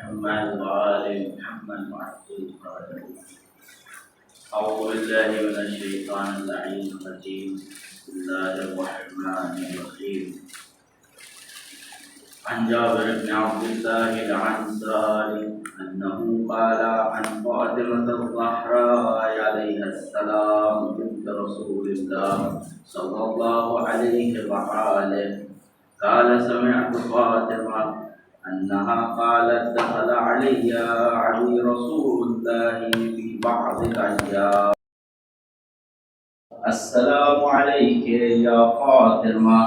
محمد وآل محمد وعجل أعوذ بالله من الشيطان اللعين الرجيم بسم الله الرحمن الرحيم عن جابر بن عبد الله العنصاري أنه قال عن فاطمة الزهراء عليها السلام بنت رسول الله صلى الله عليه وآله قال سمعت فاطمة أنها قالت دخل علي رسول الله في بعض الأيام السلام عليك يا فاطمة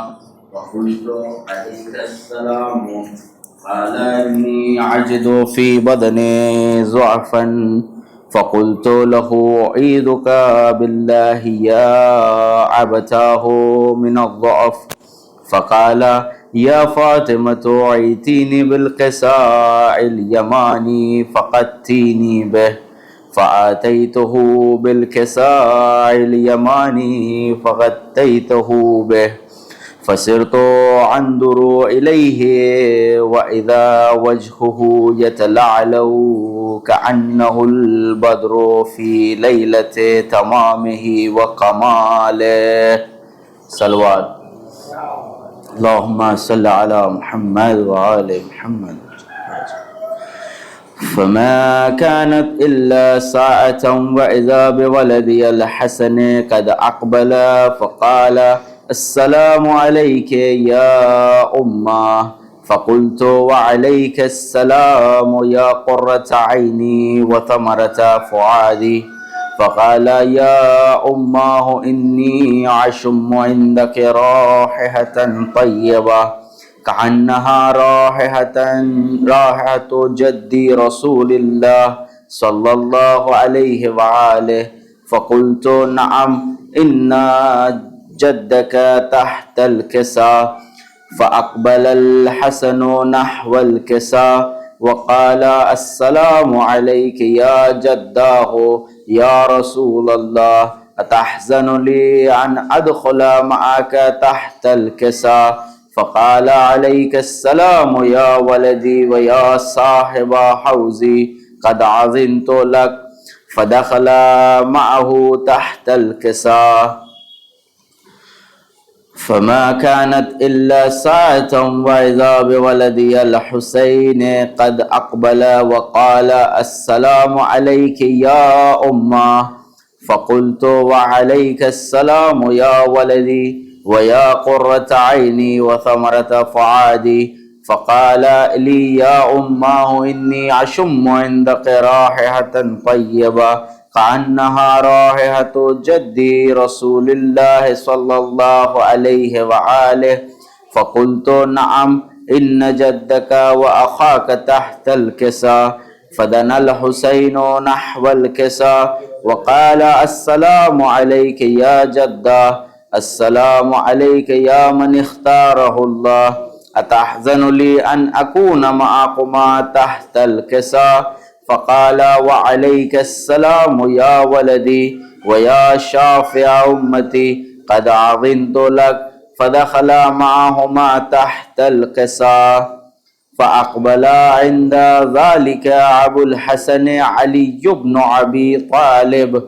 وقلت عليك السلام قال إني أجد في بدني ضعفا فقلت له أعيذك بالله يا عبتاه من الضعف فقال يا فاطمة أعيتيني بالقصاع اليماني فقدتيني به فآتيته بالكساء اليماني فغطيته به فسرت أنظر إليه وإذا وجهه يتلعلو كأنه البدر في ليلة تمامه وكماله صلوات اللهم صل على محمد وآل محمد فما كانت إلا ساعة وإذا بولدي الحسن قد أقبل فقال السلام عليك يا أمه فقلت وعليك السلام يا قرة عيني وثمرة فؤادي فقال يا أمه إني أشم عندك رائحة طيبة كأنها رائحة جدي رسول الله صلى الله عليه وآله فقلت نعم إن جدك تحت الكساء فأقبل الحسن نحو الكساء وقال السلام عليك يا جداه يا رسول الله أتحزن لي أن أدخل معك تحت الكساء فقال عليك السلام يا ولدي ويا صاحب حوزي قد عظمت لك فدخل معه تحت الكساء فما كانت إلا ساعة وإذا بولدي الحسين قد أقبل وقال السلام عليك يا أمه فقلت وعليك السلام يا ولدي ويا قرة عيني وثمرة فؤادي فقال لي يا أمه إني أشم عندك رائحة طيبة كأنها رائحة جدي رسول الله صلى الله عليه وآله فقلت نعم إن جدك وأخاك تحت الكساء فدنا الحسين نحو الكساء وقال السلام عليك يا جدة السلام عليك يا من اختاره الله أتحزن لي أن أكون معكما تحت الكساء فقال وعليك السلام يا ولدي ويا شافع أمتي قد عظمت لك فدخل معهما تحت الكساء فأقبل عند ذلك أبو الحسن علي بن أبي طالب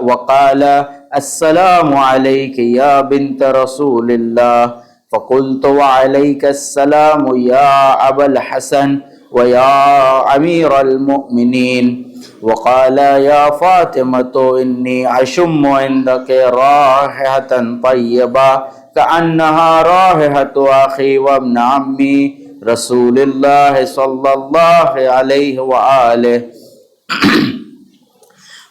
وقال السلام عليك يا بنت رسول الله فقلت وعليك السلام يا أبا الحسن ويا أمير المؤمنين وقال يا فاطمة إني أشم عندك رائحة طيبة كأنها رائحة أخي وابن عمي رسول الله صلى الله عليه وآله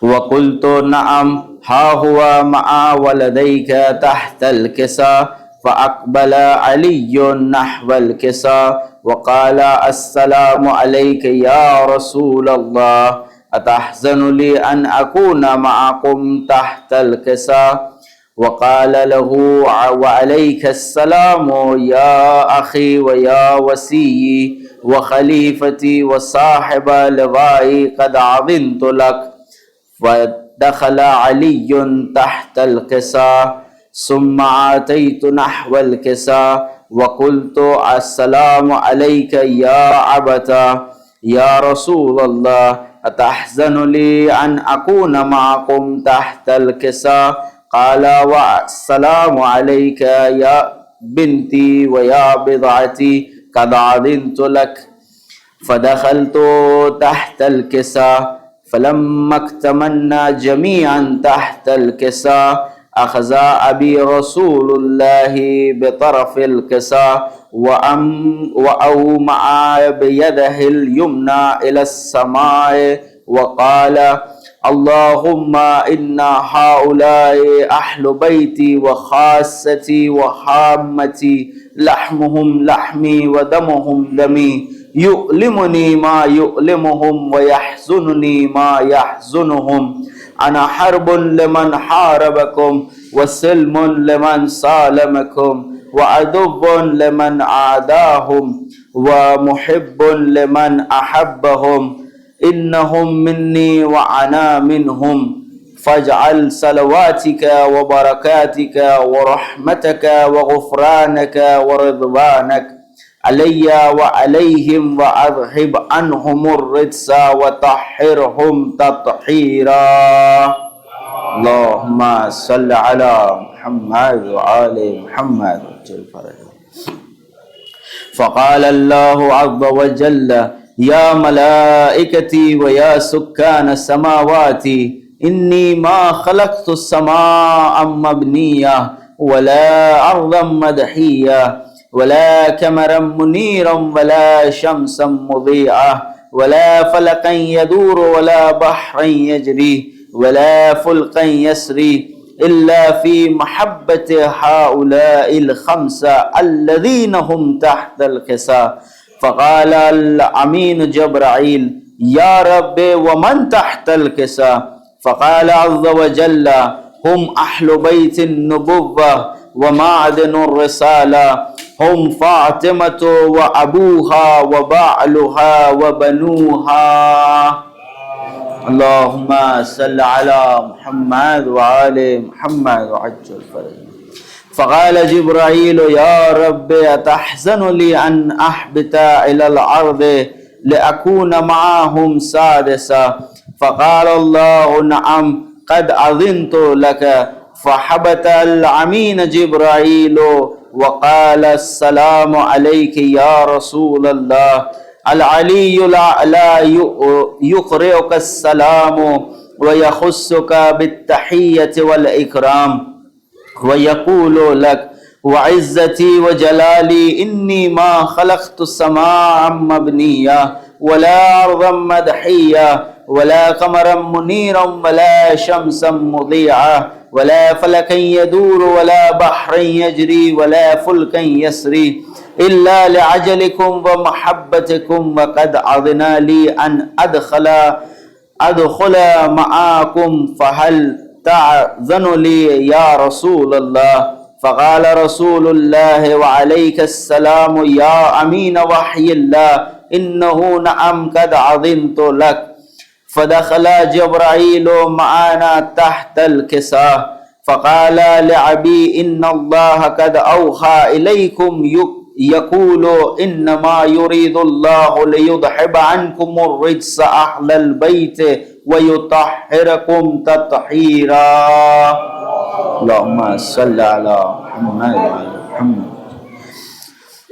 وقلت نعم ها هو مع ولديك تحت الكساء فأقبل علي نحو الكساء وقال السلام عليك يا رسول الله أتحزن لي أن أكون معكم تحت الكساء وقال له وعليك السلام يا أخي ويا وسيي وخليفتي وصاحب لوائي قد عظمت لك فدخل علي تحت الكساء ثم آتيت نحو الكساء وقلت السلام عليك يا عبتا یا رسول اللہ اتحزن لی ان اکون معکم تحت الکساء قال والسلام علیک یا بنتی ویا بضعتی قد عظمت لک فدخلت تحت الكساء فلما اكتمنا جميعا تحت الكساء أخذ أبي رسول الله بطرف الكساء وأومع بيده اليمنى إلى السماء وقال اللهم إن هؤلاء أهل بيتي وخاصتي وحامتي لحمهم لحمي ودمهم دمي يؤلمني ما يؤلمهم ويحزنني ما يحزنهم أنا حرب لمن حاربكم وسلم لمن سالمكم وعدو لمن عاداهم ومحب لمن أحبهم إنهم مني وأنا منهم فاجعل صلواتك وبركاتك ورحمتك وغفرانك ورضوانك علي وعليهم وأذهب عنهم الرجس وطهرهم تطهيرا اللهم صل على محمد وآل محمد. فقال الله عز وجل يا ملائكتي ويا سكان السماوات إني ما خلقت السماء مبنية ولا أرضا مدحية ولا قمرا منيرا ولا شمسا مضيئة ولا فلكا يدور ولا بحرا يجري ولا فلكا يسري إلا في محبة هؤلاء الخمسة الذين هم تحت الكساء. فقال الأمين جبرائيل يا رب ومن تحت الكساء؟ فقال عز وجل هم أهل بيت النبوة ومعدن الرسالة هم فاطمة وأبوها وبعلها وبنوها. اللهم صل على محمد وآل محمد وعجل فرجهم. فقال جبرائيل يا رب أتحزن لي أن أحبط إلى الأرض لأكون معهم سادسا؟ فقال الله نعم قد أذنت لك. فحبط الأمين جبرائيل وقال السلام عليك يا رسول الله. العلي لا يقرئك السلام ويخصك بالتحية والإكرام ويقول لك وعزتي وجلالي إني ما خلقت السماء مبنية ولا أرضا مدحية ولا قمرا منيرا ولا شمسا مضيعة ولا فلكا يدور ولا بحرا يجري ولا فلكا يسري إلا لعجلكم ومحبتكم وقد أذن لي أن أدخل معكم فهل تأذن لي يا رسول الله؟ فقال رسول الله وعليك السلام يا أمين وحي الله إنه نعم قد أذنت لك. فدخل جبرائيل معنا تحت الكساء فقال لعبي إن الله قد أوحى إليكم يقول إنما يريد الله ليذهب عنكم الرجس أهل البيت ويطهركم تطهيرا. اللهم صل على محمد وعلى محمد.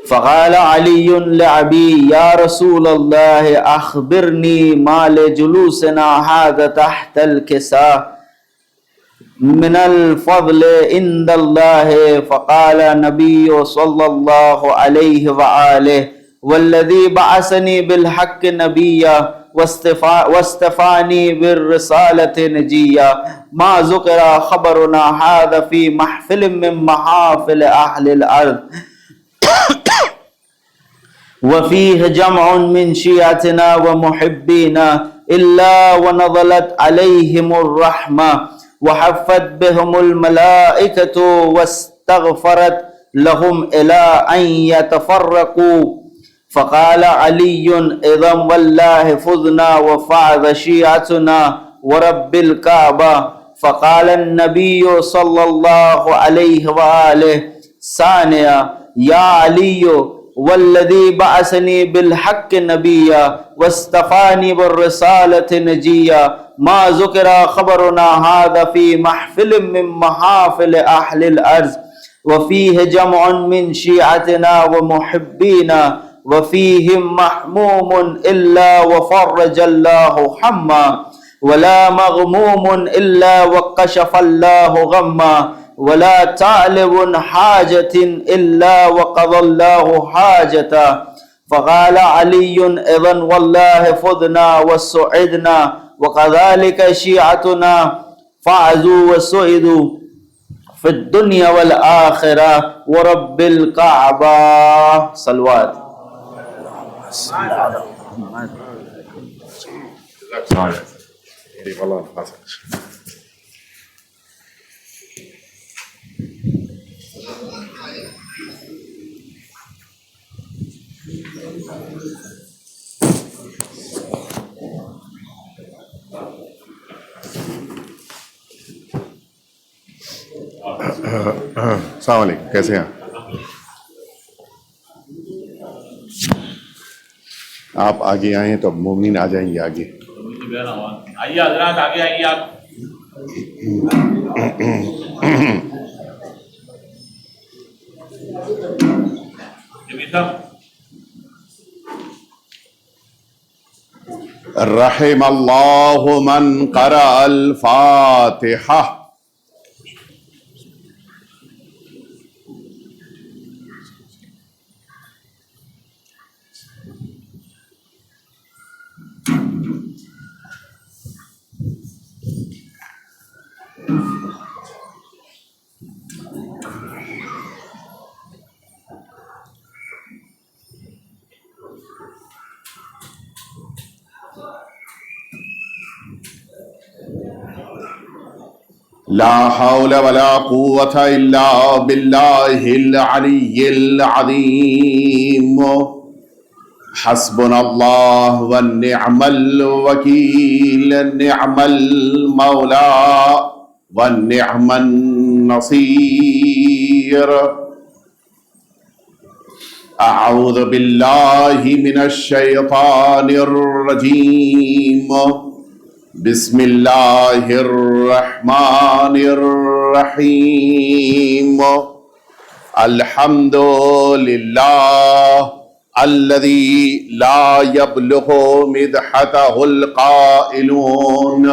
فقال علي لعبي يا رسول الله أخبرني ما لجلوسنا هذا تحت الكساء من الفضل عند الله. فقال النبي صلى الله عليه وآله والذي بعثني بالحق نبيا واستفاني بالرسالة نجيا ما ذكر خبرنا هذا في محفل من محافل أهل الأرض وفيه جمع من شيعتنا ومحبينا إلا ونزلت عليهم الرحمة وحفت بهم الملائكة واستغفرت لهم إلى أن يتفرقوا. فقال علي إذا والله فزنا وفاز شيعتنا ورب الكعبة. فقال النبي صلى الله عليه وآله ثانيا يا علي والذي بعثني بالحق نبيا واصطفاني بالرسالة نجيا ما ذكر خبرنا هذا في محفل من محافل أهل الأرض وفيه جمع من شيعتنا ومحبينا وفيهم محموم إلا وفرج الله حما ولا مغموم إلا وكشف الله غما ولا طالب حاجة إلا وقضى الله حاجته. فقال علي إذن والله فضنا وسعدنا وكذلك شيعتنا فعزوا وسعدوا في الدنيا والآخرة ورب الكعبة. صلوات. السلام علیکم، کیسے ہیں آپ؟ آگے آئیں تو مومنین آ جائیں گے آگے. آئیے حضرات، آگے آئیے آپ. رحم اللہ من قرأ الفاتحہ. لا حول ولا قوة إلا بالله العلي العظيم. حسبنا الله ونعم الوكيل، نعم المولى ونعم النصير. أعوذ بالله من الشيطان الرجيم. بسم اللہ الرحمن الرحیم. الحمد للہ الذی لا یبلغ مدحتہ القائلون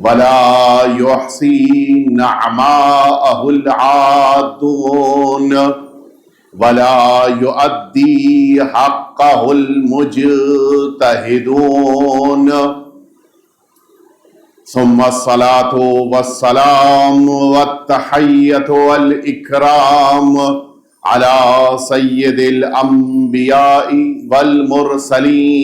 ولا یحصی نعماءہ العادون ولا یؤدی حقہ المجتہدون. ثم الصلاة والسلام والتحية والإكرام على سيد الأنبياء والمرسلين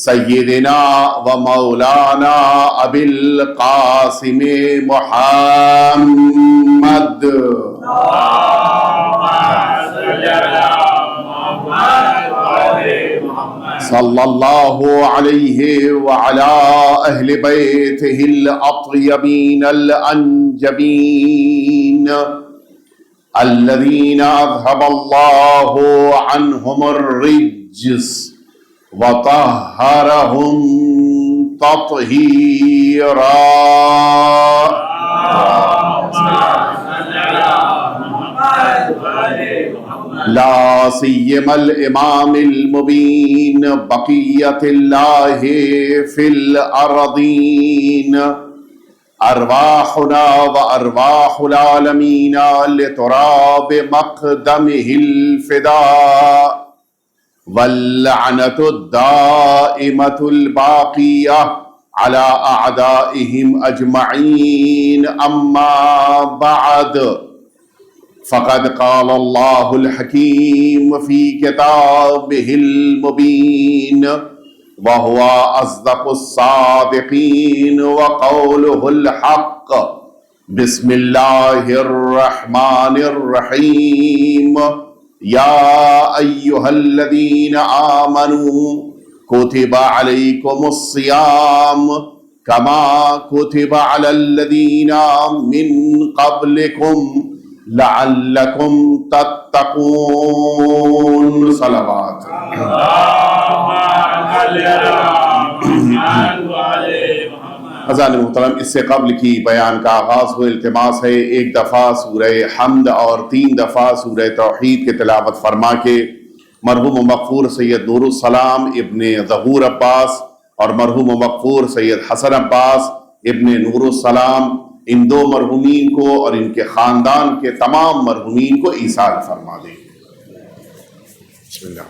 سيدنا ومولانا أبي القاسم محمد. صلی اللہ علیہ وعلا اہل بیتہ الاطیبین الانجبین الذین اذهب اللہ عنہم الرجس وطہرہم تطہیرا. لا سيما الإمام المبين بقية الله في الأرضين. أرواحنا وأرواح العالمين لتراب مقدمه الفداء، واللعنة الدائمة الباقية على أعدائهم أجمعين. أما بعد، فقد قال الله الحكيم في كتابه المبين وهو أصدق الصادقين وقوله الحق. بسم الله الرحمن الرحيم. يا أيها الذين آمنوا كتب عليكم الصيام كما كتب على الذين من قبلكم لعلکم تتقون. صلوات. حضرات محترم، اس سے قبل کی بیان کا آغاز ہوئے التماس ہے ایک دفعہ سورہ حمد اور 3 دفعہ سورہ توحید کی تلاوت فرما کے مرحوم و مغفور سید نور السلام ابن ظہور عباس اور مرحوم و مغفور سید حسن عباس ابن نور السلام ان 2 مرحومین کو اور ان کے خاندان کے تمام مرحومین کو ایصال فرما دیں. بسم اللہ.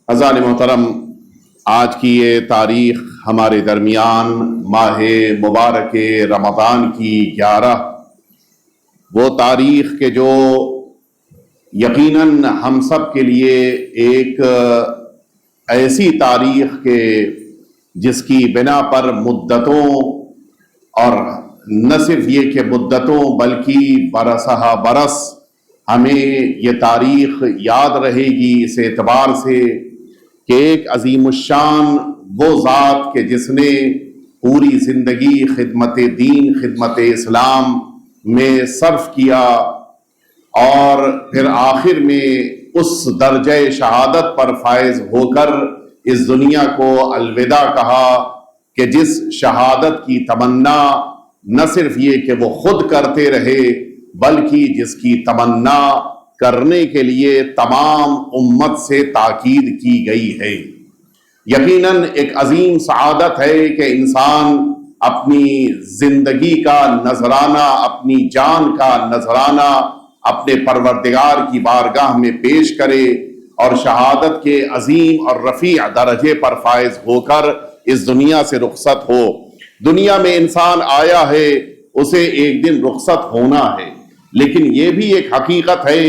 حضرات محترم، آج کی یہ تاریخ ہمارے درمیان ماہ مبارک رمضان کی 11، وہ تاریخ کے جو یقیناً ہم سب کے لیے ایک ایسی تاریخ کے جس کی بنا پر مدتوں، اور نہ صرف یہ کہ مدتوں بلکہ برسہ برس ہمیں یہ تاریخ یاد رہے گی اس اعتبار سے کہ ایک عظیم الشان وہ ذات کہ جس نے پوری زندگی خدمت دین، خدمت اسلام میں صرف کیا اور پھر آخر میں اس درجہ شہادت پر فائز ہو کر اس دنیا کو الوداع کہا، کہ جس شہادت کی تمنا نہ صرف یہ کہ وہ خود کرتے رہے بلکہ جس کی تمنا کرنے کے لیے تمام امت سے تاکید کی گئی ہے. یقیناً ایک عظیم سعادت ہے کہ انسان اپنی زندگی کا نذرانہ، اپنی جان کا نذرانہ اپنے پروردگار کی بارگاہ میں پیش کرے اور شہادت کے عظیم اور رفیع درجے پر فائز ہو کر اس دنیا سے رخصت ہو. دنیا میں انسان آیا ہے، اسے ایک دن رخصت ہونا ہے، لیکن یہ بھی ایک حقیقت ہے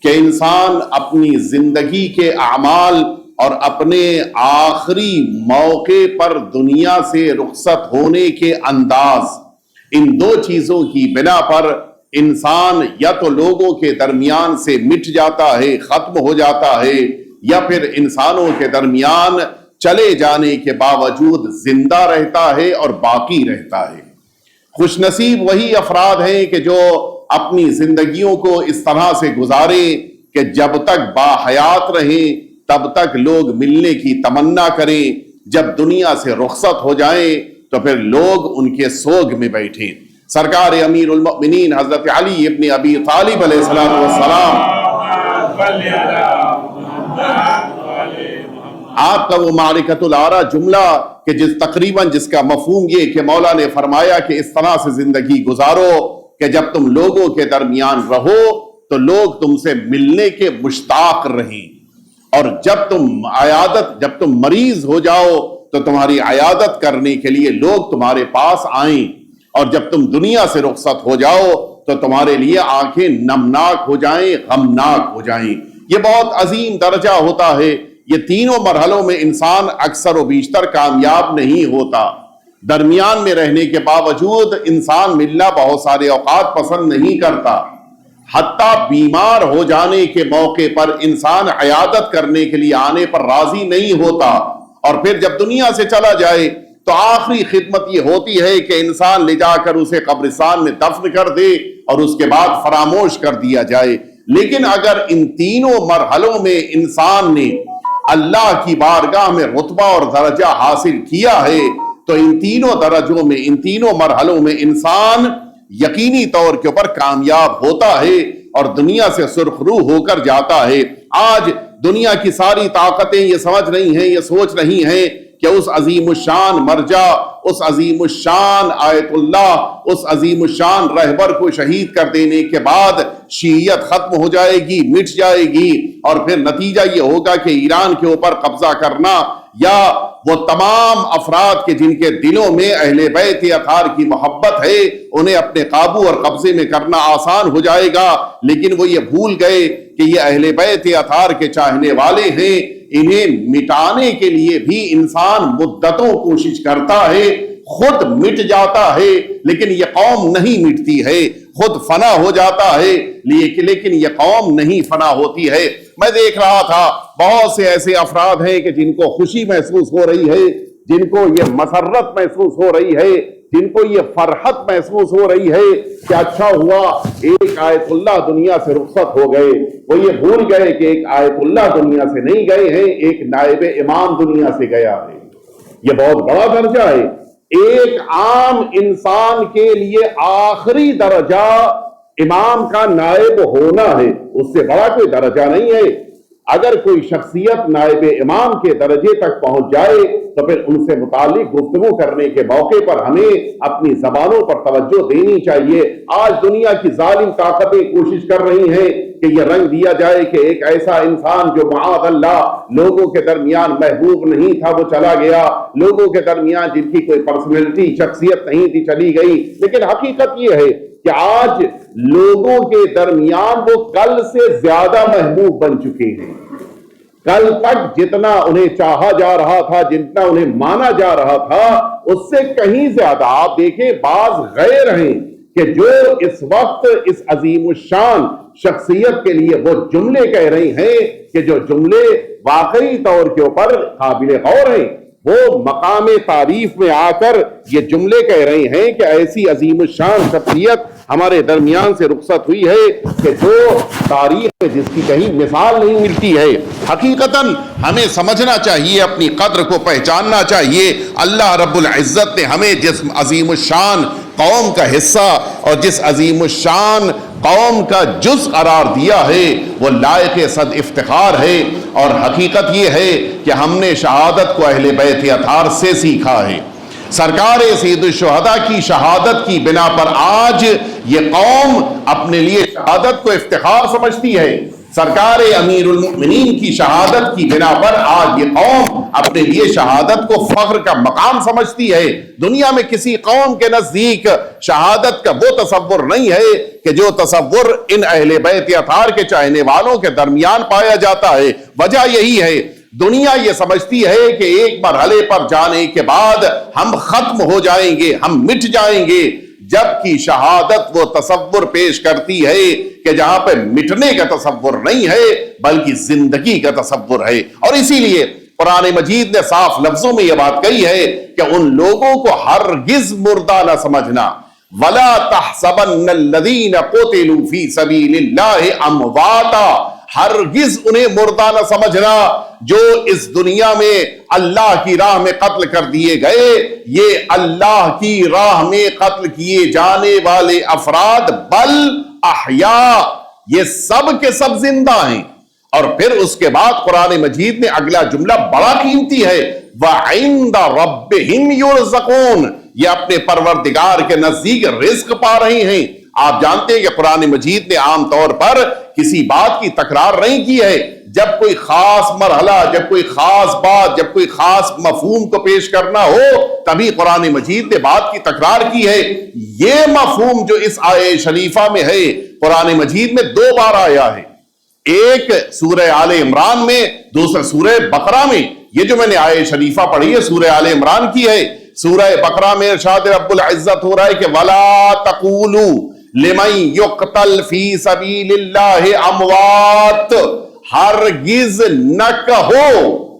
کہ انسان اپنی زندگی کے اعمال اور اپنے آخری موقع پر دنیا سے رخصت ہونے کے انداز، ان 2 چیزوں کی بنا پر انسان یا تو لوگوں کے درمیان سے مٹ جاتا ہے، ختم ہو جاتا ہے، یا پھر انسانوں کے درمیان چلے جانے کے باوجود زندہ رہتا ہے اور باقی رہتا ہے. خوش نصیب وہی افراد ہیں کہ جو اپنی زندگیوں کو اس طرح سے گزاریں کہ جب تک باحیات رہیں تب تک لوگ ملنے کی تمنا کریں، جب دنیا سے رخصت ہو جائیں تو پھر لوگ ان کے سوگ میں بیٹھیں. سرکار امیر المؤمنین حضرت علی ابن ابی طالب علیہ السلام، آپ کا وہ معرکۃ العرا جملہ کہ تقریباً جس کا مفہوم یہ کہ مولا نے فرمایا کہ اس طرح سے زندگی گزارو کہ جب تم لوگوں کے درمیان رہو تو لوگ تم سے ملنے کے مشتاق رہیں، اور جب تم مریض ہو جاؤ تو تمہاری عیادت کرنے کے لیے لوگ تمہارے پاس آئیں، اور جب تم دنیا سے رخصت ہو جاؤ تو تمہارے لیے آنکھیں نمناک ہو جائیں، غمناک ہو جائیں. یہ بہت عظیم درجہ ہوتا ہے. یہ تینوں مرحلوں میں انسان اکثر و بیشتر کامیاب نہیں ہوتا. درمیان میں رہنے کے باوجود انسان ملنا بہت سارے اوقات پسند نہیں کرتا. حتیٰ بیمار ہو جانے کے موقع پر انسان عیادت کرنے کے لیے آنے پر راضی نہیں ہوتا، اور پھر جب دنیا سے چلا جائے تو آخری خدمت یہ ہوتی ہے کہ انسان لے جا کر اسے قبرستان میں دفن کر دے اور اس کے بعد فراموش کر دیا جائے. لیکن اگر ان تینوں مرحلوں میں انسان نے اللہ کی بارگاہ میں رتبہ اور درجہ حاصل کیا ہے تو ان تینوں درجوں میں، ان تینوں مرحلوں میں انسان یقینی طور کے اوپر کامیاب ہوتا ہے اور دنیا سے سرخ روح ہو کر جاتا ہے. آج دنیا کی ساری طاقتیں یہ سمجھ رہی ہیں، یہ سوچ رہی ہیں کہ اس عظیم الشان مرجع، اس عظیم الشان آیت اللہ، اس عظیم الشان رہبر کو شہید کر دینے کے بعد شیعیت ختم ہو جائے گی، مٹ جائے گی، اور پھر نتیجہ یہ ہوگا کہ ایران کے اوپر قبضہ کرنا یا وہ تمام افراد کے جن کے دلوں میں اہل بیت اطہار کی محبت ہے انہیں اپنے قابو اور قبضے میں کرنا آسان ہو جائے گا۔ لیکن وہ یہ بھول گئے کہ یہ اہل بیت اطہار کے چاہنے والے ہیں، انہیں مٹانے کے لیے بھی انسان مدتوں کوشش کرتا ہے، خود مٹ جاتا ہے لیکن یہ قوم نہیں مٹتی ہے، خود فنا ہو جاتا ہے لیکن یہ قوم نہیں فنا ہوتی ہے۔ میں دیکھ رہا تھا بہت سے ایسے افراد ہیں کہ جن کو خوشی محسوس ہو رہی ہے، جن کو یہ مسرت محسوس ہو رہی ہے، جن کو یہ فرحت محسوس ہو رہی ہے کہ اچھا ہوا ایک آیت اللہ دنیا سے رخصت ہو گئے۔ وہ یہ بھول گئے کہ ایک آیت اللہ دنیا سے نہیں گئے ہیں، ایک نائب امام دنیا سے گیا ہے۔ یہ بہت بڑا درجہ ہے۔ ایک عام انسان کے لیے آخری درجہ امام کا نائب ہونا ہے، اس سے بڑا کوئی درجہ نہیں ہے۔ اگر کوئی شخصیت نائب امام کے درجے تک پہنچ جائے تو پھر ان سے متعلق گفتگو کرنے کے موقع پر ہمیں اپنی زبانوں پر توجہ دینی چاہیے۔ آج دنیا کی ظالم طاقتیں کوشش کر رہی ہیں کہ یہ رنگ دیا جائے کہ ایک ایسا انسان جو معاذ اللہ لوگوں کے درمیان محبوب نہیں تھا وہ چلا گیا، لوگوں کے درمیان جن کی کوئی پرسنالٹی شخصیت نہیں تھی چلی گئی۔ لیکن حقیقت یہ ہے کہ آج لوگوں کے درمیان وہ کل سے زیادہ محبوب بن چکے ہیں۔ کل تک جتنا انہیں چاہا جا رہا تھا، جتنا انہیں مانا جا رہا تھا، اس سے کہیں زیادہ آپ دیکھیں بعض غیر ہیں کہ جو اس وقت اس عظیم الشان شخصیت کے لیے وہ جملے کہہ رہی ہیں کہ جو جملے واقعی طور کے اوپر قابل غور ہیں، وہ مقام تعریف میں آ کر یہ جملے کہہ رہے ہیں کہ ایسی عظیم الشان شخصیت ہمارے درمیان سے رخصت ہوئی ہے کہ جو تاریخ میں جس کی کہیں مثال نہیں ملتی ہے۔ حقیقتاً ہمیں سمجھنا چاہیے، اپنی قدر کو پہچاننا چاہیے۔ اللہ رب العزت نے ہمیں جس عظیم الشان قوم کا حصہ اور جس عظیم الشان قوم کا جز قرار دیا ہے وہ لائق صد افتخار ہے، اور حقیقت یہ ہے کہ ہم نے شہادت کو اہل بیت اطہار سے سیکھا ہے۔ سرکار سید الشہداء کی شہادت کی بنا پر آج یہ قوم اپنے لیے شہادت کو افتخار سمجھتی ہے۔ سرکار امیر المؤمنین کی شہادت کی بنا پر آج یہ قوم اپنے لیے شہادت کو فخر کا مقام سمجھتی ہے۔ دنیا میں کسی قوم کے نزدیک شہادت کا وہ تصور نہیں ہے کہ جو تصور ان اہل بیت اطہار کے چاہنے والوں کے درمیان پایا جاتا ہے۔ وجہ یہی ہے، دنیا یہ سمجھتی ہے کہ ایک مرحلے پر جانے کے بعد ہم ختم ہو جائیں گے، ہم مٹ جائیں گے، جبکہ شہادت وہ تصور پیش کرتی ہے کہ جہاں پہ مٹنے کا تصور نہیں ہے بلکہ زندگی کا تصور ہے۔ اور اسی لیے قرآن مجید نے صاف لفظوں میں یہ بات کہی ہے کہ ان لوگوں کو ہرگز مردہ نہ سمجھنا۔ وَلَا تَحْسَبَنَّ الَّذِينَ قُتِلُوا فِي سَبِيلِ اللَّهِ أَمْوَاتًا، ہرگز انہیں مردہ نہ سمجھنا جو اس دنیا میں اللہ کی راہ میں قتل کر دیے گئے۔ یہ اللہ کی راہ میں قتل کیے جانے والے افراد بل احیاء، یہ سب کے سب زندہ ہیں۔ اور پھر اس کے بعد قرآن مجید نے اگلا جملہ بڑا قیمتی ہے، وَعِندَ رَبِّهِمْ يُرْزَقُونَ، یہ اپنے پروردگار کے نزدیک رزق پا رہے ہیں۔ آپ جانتے ہیں کہ قرآن مجید نے عام طور پر کسی بات کی تکرار نہیں کی ہے۔ جب کوئی خاص مرحلہ، جب کوئی خاص بات، جب کوئی خاص مفہوم کو پیش کرنا ہو تبھی قرآن مجید نے بات کی تکرار کی ہے۔ یہ مفہوم جو اس آیہ شریفہ میں ہے قرآن مجید میں 2 بار آیا ہے، ایک سورہ آل عمران میں، دوسرا سورہ بقرہ میں۔ یہ جو میں نے آیہ شریفہ پڑھی ہے سورہ آل عمران کی ہے۔ سورہ بقرہ میں ارشاد رب العزت ہو رہا ہے کہ وَلَا تَقُولُوا لِمَن يُقْتَلْ فِي سَبِيلِ اللَّهِ أَمْوَاتٌ، ہرگز نہ کہو،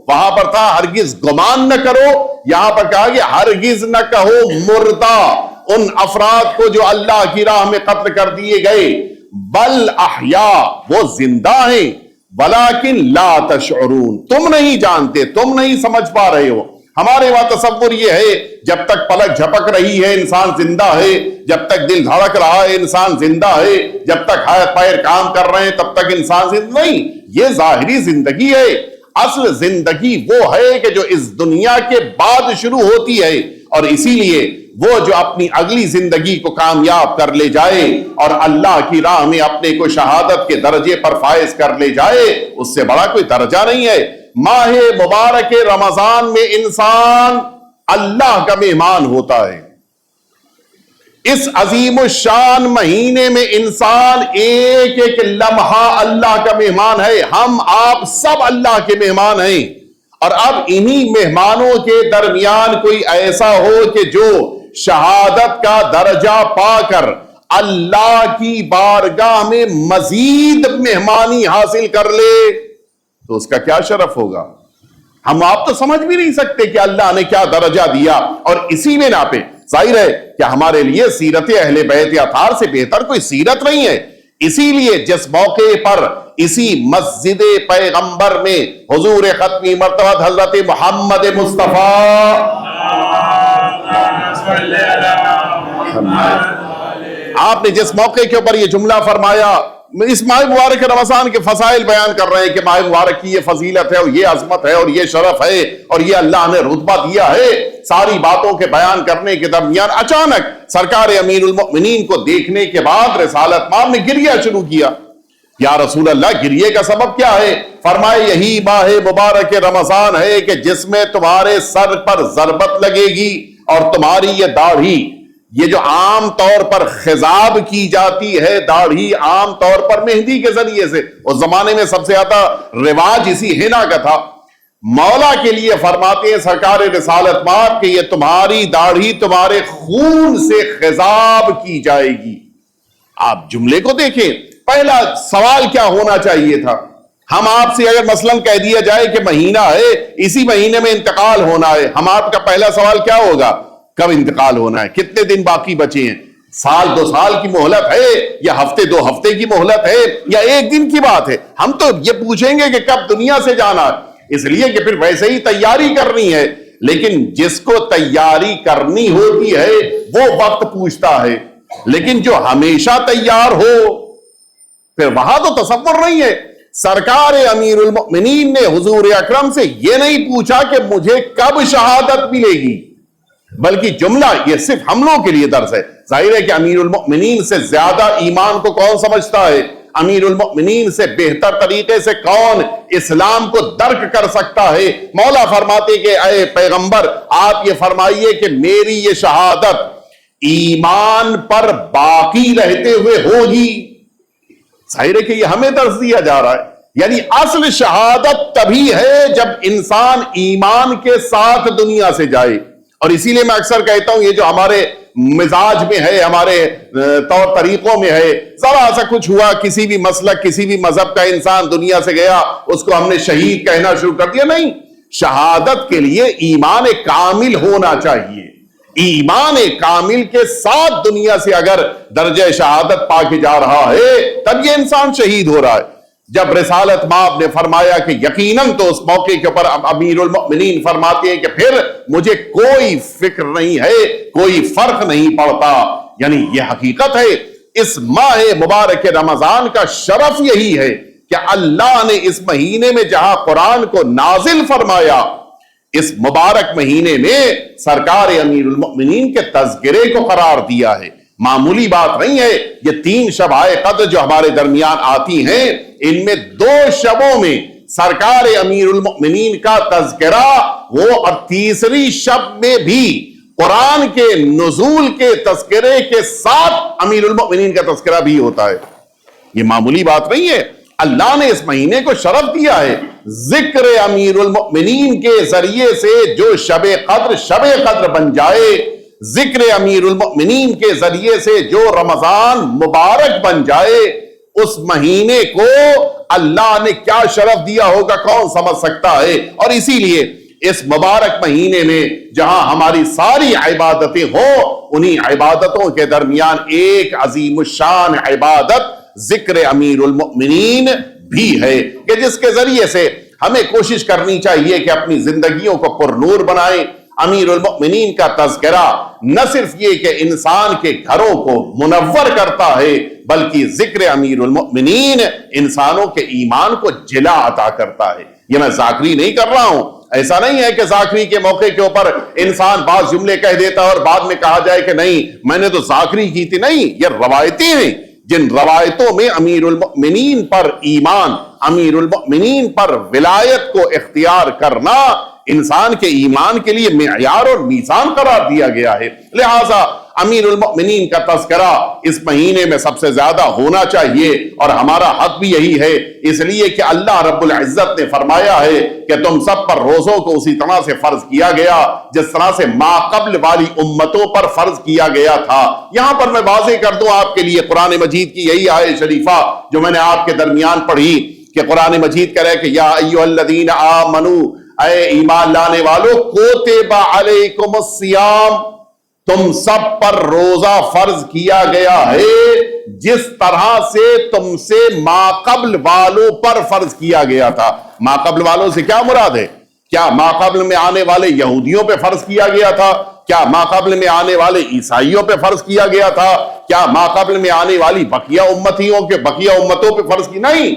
وہاں پر تھا ہرگز گمان نہ کرو، یہاں پر کہا کہ ہرگز نہ کہو مردہ ان افراد کو جو اللہ کی راہ میں قتل کر دیے گئے، بل احیاء، وہ زندہ ہیں، ولیکن لا تشعرون، تم نہیں جانتے، تم نہیں سمجھ پا رہے ہو۔ ہمارے وہاں تصور یہ ہے جب تک پلک جھپک رہی ہے انسان زندہ ہے، جب تک دل دھڑک رہا ہے انسان زندہ ہے، جب تک ہاتھ پیر کام کر رہے ہیں تب تک انسان زندہ نہیں۔ یہ ظاہری زندگی ہے، اصل زندگی وہ ہے کہ جو اس دنیا کے بعد شروع ہوتی ہے، اور اسی لیے وہ جو اپنی اگلی زندگی کو کامیاب کر لے جائے اور اللہ کی راہ میں اپنے کو شہادت کے درجے پر فائز کر لے جائے، اس سے بڑا کوئی درجہ نہیں ہے۔ ماہ مبارک رمضان میں انسان اللہ کا مہمان ہوتا ہے۔ اس عظیم الشان مہینے میں انسان ایک ایک لمحہ اللہ کا مہمان ہے۔ ہم آپ سب اللہ کے مہمان ہیں، اور اب انہی مہمانوں کے درمیان کوئی ایسا ہو کہ جو شہادت کا درجہ پا کر اللہ کی بارگاہ میں مزید مہمانی حاصل کر لے تو اس کا کیا شرف ہوگا۔ ہم آپ تو سمجھ بھی نہیں سکتے کہ اللہ نے کیا درجہ دیا، اور اسی بنا پہ ظاہر ہے کہ ہمارے لیے سیرت اہل بیت اطہار سے بہتر کوئی سیرت نہیں ہے۔ اسی لیے جس موقع پر اسی مسجد پیغمبر میں حضور ختمی مرتبہ حضرت محمد مصطفیٰ آپ نے جس موقع کے اوپر یہ جملہ فرمایا، اس ماہ مبارک رمضان کے فضائل بیان کر رہے ہیں کہ ماہ مبارک کی یہ فضیلت ہے اور یہ عظمت ہے اور یہ شرف ہے اور یہ اللہ نے رتبہ دیا ہے، ساری باتوں کے بیان کرنے کے درمیان اچانک سرکار امیر المؤمنین کو دیکھنے کے بعد رسالت مآب نے گریہ شروع کیا۔ یا رسول اللہ، گریے کا سبب کیا ہے؟ فرمائے یہی ماہ مبارک رمضان ہے کہ جس میں تمہارے سر پر ضربت لگے گی اور تمہاری یہ داڑھی، یہ جو عام طور پر خضاب کی جاتی ہے، داڑھی عام طور پر مہندی کے ذریعے سے، اس زمانے میں سب سے زیادہ رواج اسی ہینا کا تھا، مولا کے لیے فرماتے ہیں سرکار رسالت مآب کہ یہ تمہاری داڑھی تمہارے خون سے خضاب کی جائے گی۔ آپ جملے کو دیکھیں، پہلا سوال کیا ہونا چاہیے تھا؟ ہم آپ سے اگر مثلاً کہہ دیا جائے کہ مہینہ ہے، اسی مہینے میں انتقال ہونا ہے، ہم آپ کا پہلا سوال کیا ہوگا؟ کب انتقال ہونا ہے؟ کتنے دن باقی بچے ہیں؟ سال 2 سال کی مہلت ہے یا ہفتے 2 ہفتے کی مہلت ہے یا 1 دن کی بات ہے؟ ہم تو یہ پوچھیں گے کہ کب دنیا سے جانا ہے، اس لیے کہ پھر ویسے ہی تیاری کرنی ہے۔ لیکن جس کو تیاری کرنی ہوتی ہے وہ وقت پوچھتا ہے، لیکن جو ہمیشہ تیار ہو پھر وہاں تو تصور نہیں ہے۔ سرکار امیر المؤمنین نے حضور اکرم سے یہ نہیں پوچھا کہ مجھے کب شہادت ملے گی، بلکہ جملہ یہ صرف ہم لوگوں کے لیے درس ہے۔ ظاہر ہے کہ امیر المؤمنین سے زیادہ ایمان کو کون سمجھتا ہے؟ امیر المؤمنین سے بہتر طریقے سے کون اسلام کو درک کر سکتا ہے؟ مولا فرماتے کہ اے پیغمبر، آپ یہ فرمائیے کہ میری یہ شہادت ایمان پر باقی رہتے ہوئے ہوگی۔ ظاہر ہے کہ یہ ہمیں درس دیا جا رہا ہے، یعنی اصل شہادت تبھی ہے جب انسان ایمان کے ساتھ دنیا سے جائے۔ اور اسی لیے میں اکثر کہتا ہوں، یہ جو ہمارے مزاج میں ہے، ہمارے طور طریقوں میں ہے، ذرا سا کچھ ہوا، کسی بھی مسلک کسی بھی مذہب کا انسان دنیا سے گیا، اس کو ہم نے شہید کہنا شروع کر دیا۔ نہیں، شہادت کے لیے ایمان کامل ہونا چاہیے۔ ایمان کامل کے ساتھ دنیا سے اگر درجہ شہادت پا کے جا رہا ہے تب یہ انسان شہید ہو رہا ہے۔ جب رسالت مآب نے فرمایا کہ یقیناً، تو اس موقع کے اوپر امیر المؤمنین فرماتے ہیں کہ پھر مجھے کوئی فکر نہیں ہے، کوئی فرق نہیں پڑتا۔ یعنی یہ حقیقت ہے، اس ماہ مبارک رمضان کا شرف یہی ہے کہ اللہ نے اس مہینے میں جہاں قرآن کو نازل فرمایا، اس مبارک مہینے میں سرکار امیر المؤمنین کے تذکرے کو قرار دیا ہے۔ معمولی بات نہیں ہے۔ یہ 3 شبائے قدر جو ہمارے درمیان آتی ہیں، ان میں 2 شبوں میں سرکار امیر المؤمنین کا تذکرہ وہ، اور تیسری شب میں بھی قرآن کے نزول کے تذکرے کے ساتھ امیر المؤمنین کا تذکرہ بھی ہوتا ہے۔ یہ معمولی بات نہیں ہے۔ اللہ نے اس مہینے کو شرف دیا ہے۔ ذکر امیر المؤمنین کے ذریعے سے جو شب قدر بن جائے، ذکر امیر المؤمنین کے ذریعے سے جو رمضان مبارک بن جائے، اس مہینے کو اللہ نے کیا شرف دیا ہوگا کون سمجھ سکتا ہے۔ اور اسی لیے اس مبارک مہینے میں جہاں ہماری ساری عبادتیں ہوں، انہی عبادتوں کے درمیان ایک عظیم الشان عبادت ذکر امیر المؤمنین بھی ہے، کہ جس کے ذریعے سے ہمیں کوشش کرنی چاہیے کہ اپنی زندگیوں کو پر نور بنائیں۔ امیر المؤمنین کا تذکرہ نہ صرف یہ کہ انسان کے گھروں کو منور کرتا ہے، بلکہ ذکر امیر المؤمنین انسانوں کے ایمان کو جلا عطا کرتا ہے۔ یہ میں ذاکری نہیں کر رہا ہوں، ایسا نہیں ہے کہ ذاکری کے موقع کے اوپر انسان بعض جملے کہہ دیتا اور بعد میں کہا جائے کہ نہیں میں نے تو ذاکری کی تھی. نہیں، یہ روایتیں ہیں جن روایتوں میں امیر المؤمنین پر ایمان، امیر المؤمنین پر ولایت کو اختیار کرنا انسان کے ایمان کے لیے معیار اور میزان قرار دیا گیا ہے. لہذا امیر المؤمنین کا تذکرہ اس مہینے میں سب سے زیادہ ہونا چاہیے اور ہمارا حق بھی یہی ہے، اس لیے کہ اللہ رب العزت نے فرمایا ہے کہ تم سب پر روزوں کو اسی طرح سے فرض کیا گیا جس طرح سے ما قبل والی امتوں پر فرض کیا گیا تھا. یہاں پر میں واضح کر دوں آپ کے لیے قرآن مجید کی یہی آیت شریفہ جو میں نے آپ کے درمیان پڑھی کہ قرآن مجید کہہ رہا ہے کہ یا ایھا الذین آمنوا، اے ایمان لانے والو، کتب علیکم الصیام، تم سب پر روزہ فرض کیا گیا ہے جس طرح سے تم سے ما قبل والوں پر فرض کیا گیا تھا. ما قبل والوں سے کیا مراد ہے؟ کیا ما قبل میں آنے والے یہودیوں پہ فرض کیا گیا تھا؟ کیا ما قبل میں آنے والے عیسائیوں پہ فرض کیا گیا تھا؟ کیا ما قبل میں آنے والی بقیہ امتوں پہ فرض کی؟ نہیں،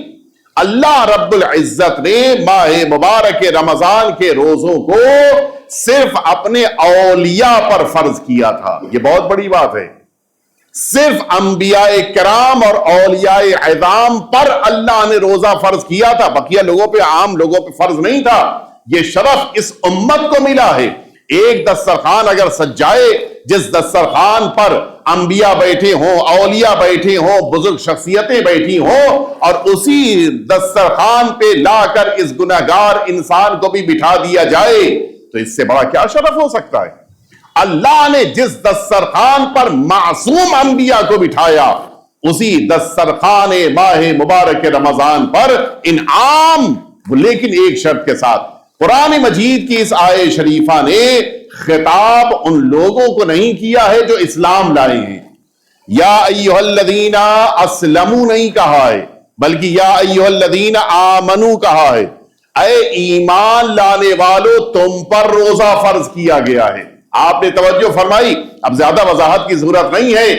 اللہ رب العزت نے ماہ مبارک رمضان کے روزوں کو صرف اپنے اولیاء پر فرض کیا تھا. یہ بہت بڑی بات ہے. صرف انبیاء کرام اور اولیاء عظام پر اللہ نے روزہ فرض کیا تھا، بقیہ لوگوں پہ، عام لوگوں پہ فرض نہیں تھا. یہ شرف اس امت کو ملا ہے. ایک دسترخوان اگر سجائے جس دسترخوان پر انبیاء بیٹھے ہوں، اولیاء بیٹھے ہوں، بزرگ شخصیتیں بیٹھی ہوں، اور اسی دسترخوان پہ لا کر اس گنہگار انسان کو بھی بٹھا دیا جائے تو اس سے بڑا کیا شرف ہو سکتا ہے؟ اللہ نے جس دسترخوان پر معصوم انبیاء کو بٹھایا اسی دسترخوان ماہ مبارک رمضان پر انعام، لیکن ایک شرط کے ساتھ. قرآن مجید کی اس آیت شریفہ نے خطاب ان لوگوں کو نہیں کیا ہے جو اسلام لائے ہیں. یا ایھا الذین اسلموا نہیں کہا ہے، بلکہ یا ایھا الذین آمنوا کہا ہے. اے ایمان لانے والو، تم پر روزہ فرض کیا گیا ہے. آپ نے توجہ فرمائی، اب زیادہ وضاحت کی ضرورت نہیں ہے.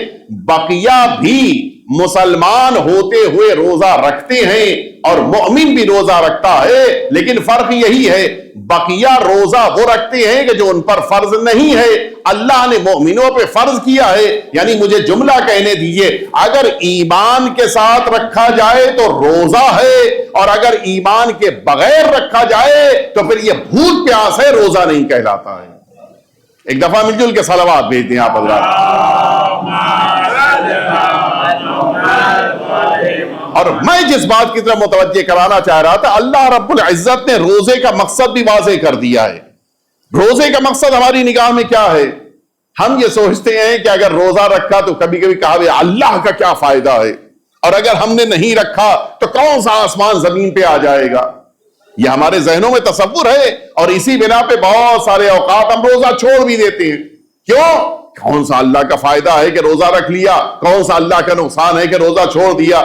بقیہ بھی مسلمان ہوتے ہوئے روزہ رکھتے ہیں اور مؤمن بھی روزہ رکھتا ہے، لیکن فرق یہی ہے بقیہ روزہ وہ رکھتے ہیں کہ جو ان پر فرض نہیں ہے. اللہ نے مومنوں پہ فرض کیا ہے. یعنی مجھے جملہ کہنے دیجئے، اگر ایمان کے ساتھ رکھا جائے تو روزہ ہے، اور اگر ایمان کے بغیر رکھا جائے تو پھر یہ بھوک پیاس ہے، روزہ نہیں کہلاتا ہے. ایک دفعہ مل جل کے صلوات بھیج دیں آپ حضرات. اور میں جس بات کی طرف متوجہ کرانا چاہ رہا تھا، اللہ رب العزت نے روزے کا مقصد بھی واضح کر دیا ہے. روزے کا مقصد ہماری نگاہ میں کیا ہے؟ ہم یہ سوچتے ہیں کہ اگر روزہ رکھا تو کبھی کبھی کہا گیا اللہ کا کیا فائدہ ہے، اور اگر ہم نے نہیں رکھا تو کون سا آسمان زمین پہ آ جائے گا. یہ ہمارے ذہنوں میں تصور ہے، اور اسی بنا پہ بہت سارے اوقات ہم روزہ چھوڑ بھی دیتے ہیں. کیوں؟ کون سا اللہ کا فائدہ ہے کہ روزہ رکھ لیا، کون سا اللہ کا نقصان ہے کہ روزہ چھوڑ دیا.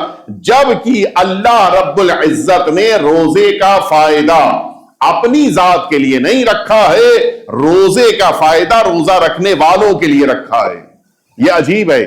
جبکہ اللہ رب العزت نے روزے کا فائدہ اپنی ذات کے لیے نہیں رکھا ہے، روزے کا فائدہ روزہ رکھنے والوں کے لیے رکھا ہے. یہ عجیب ہے.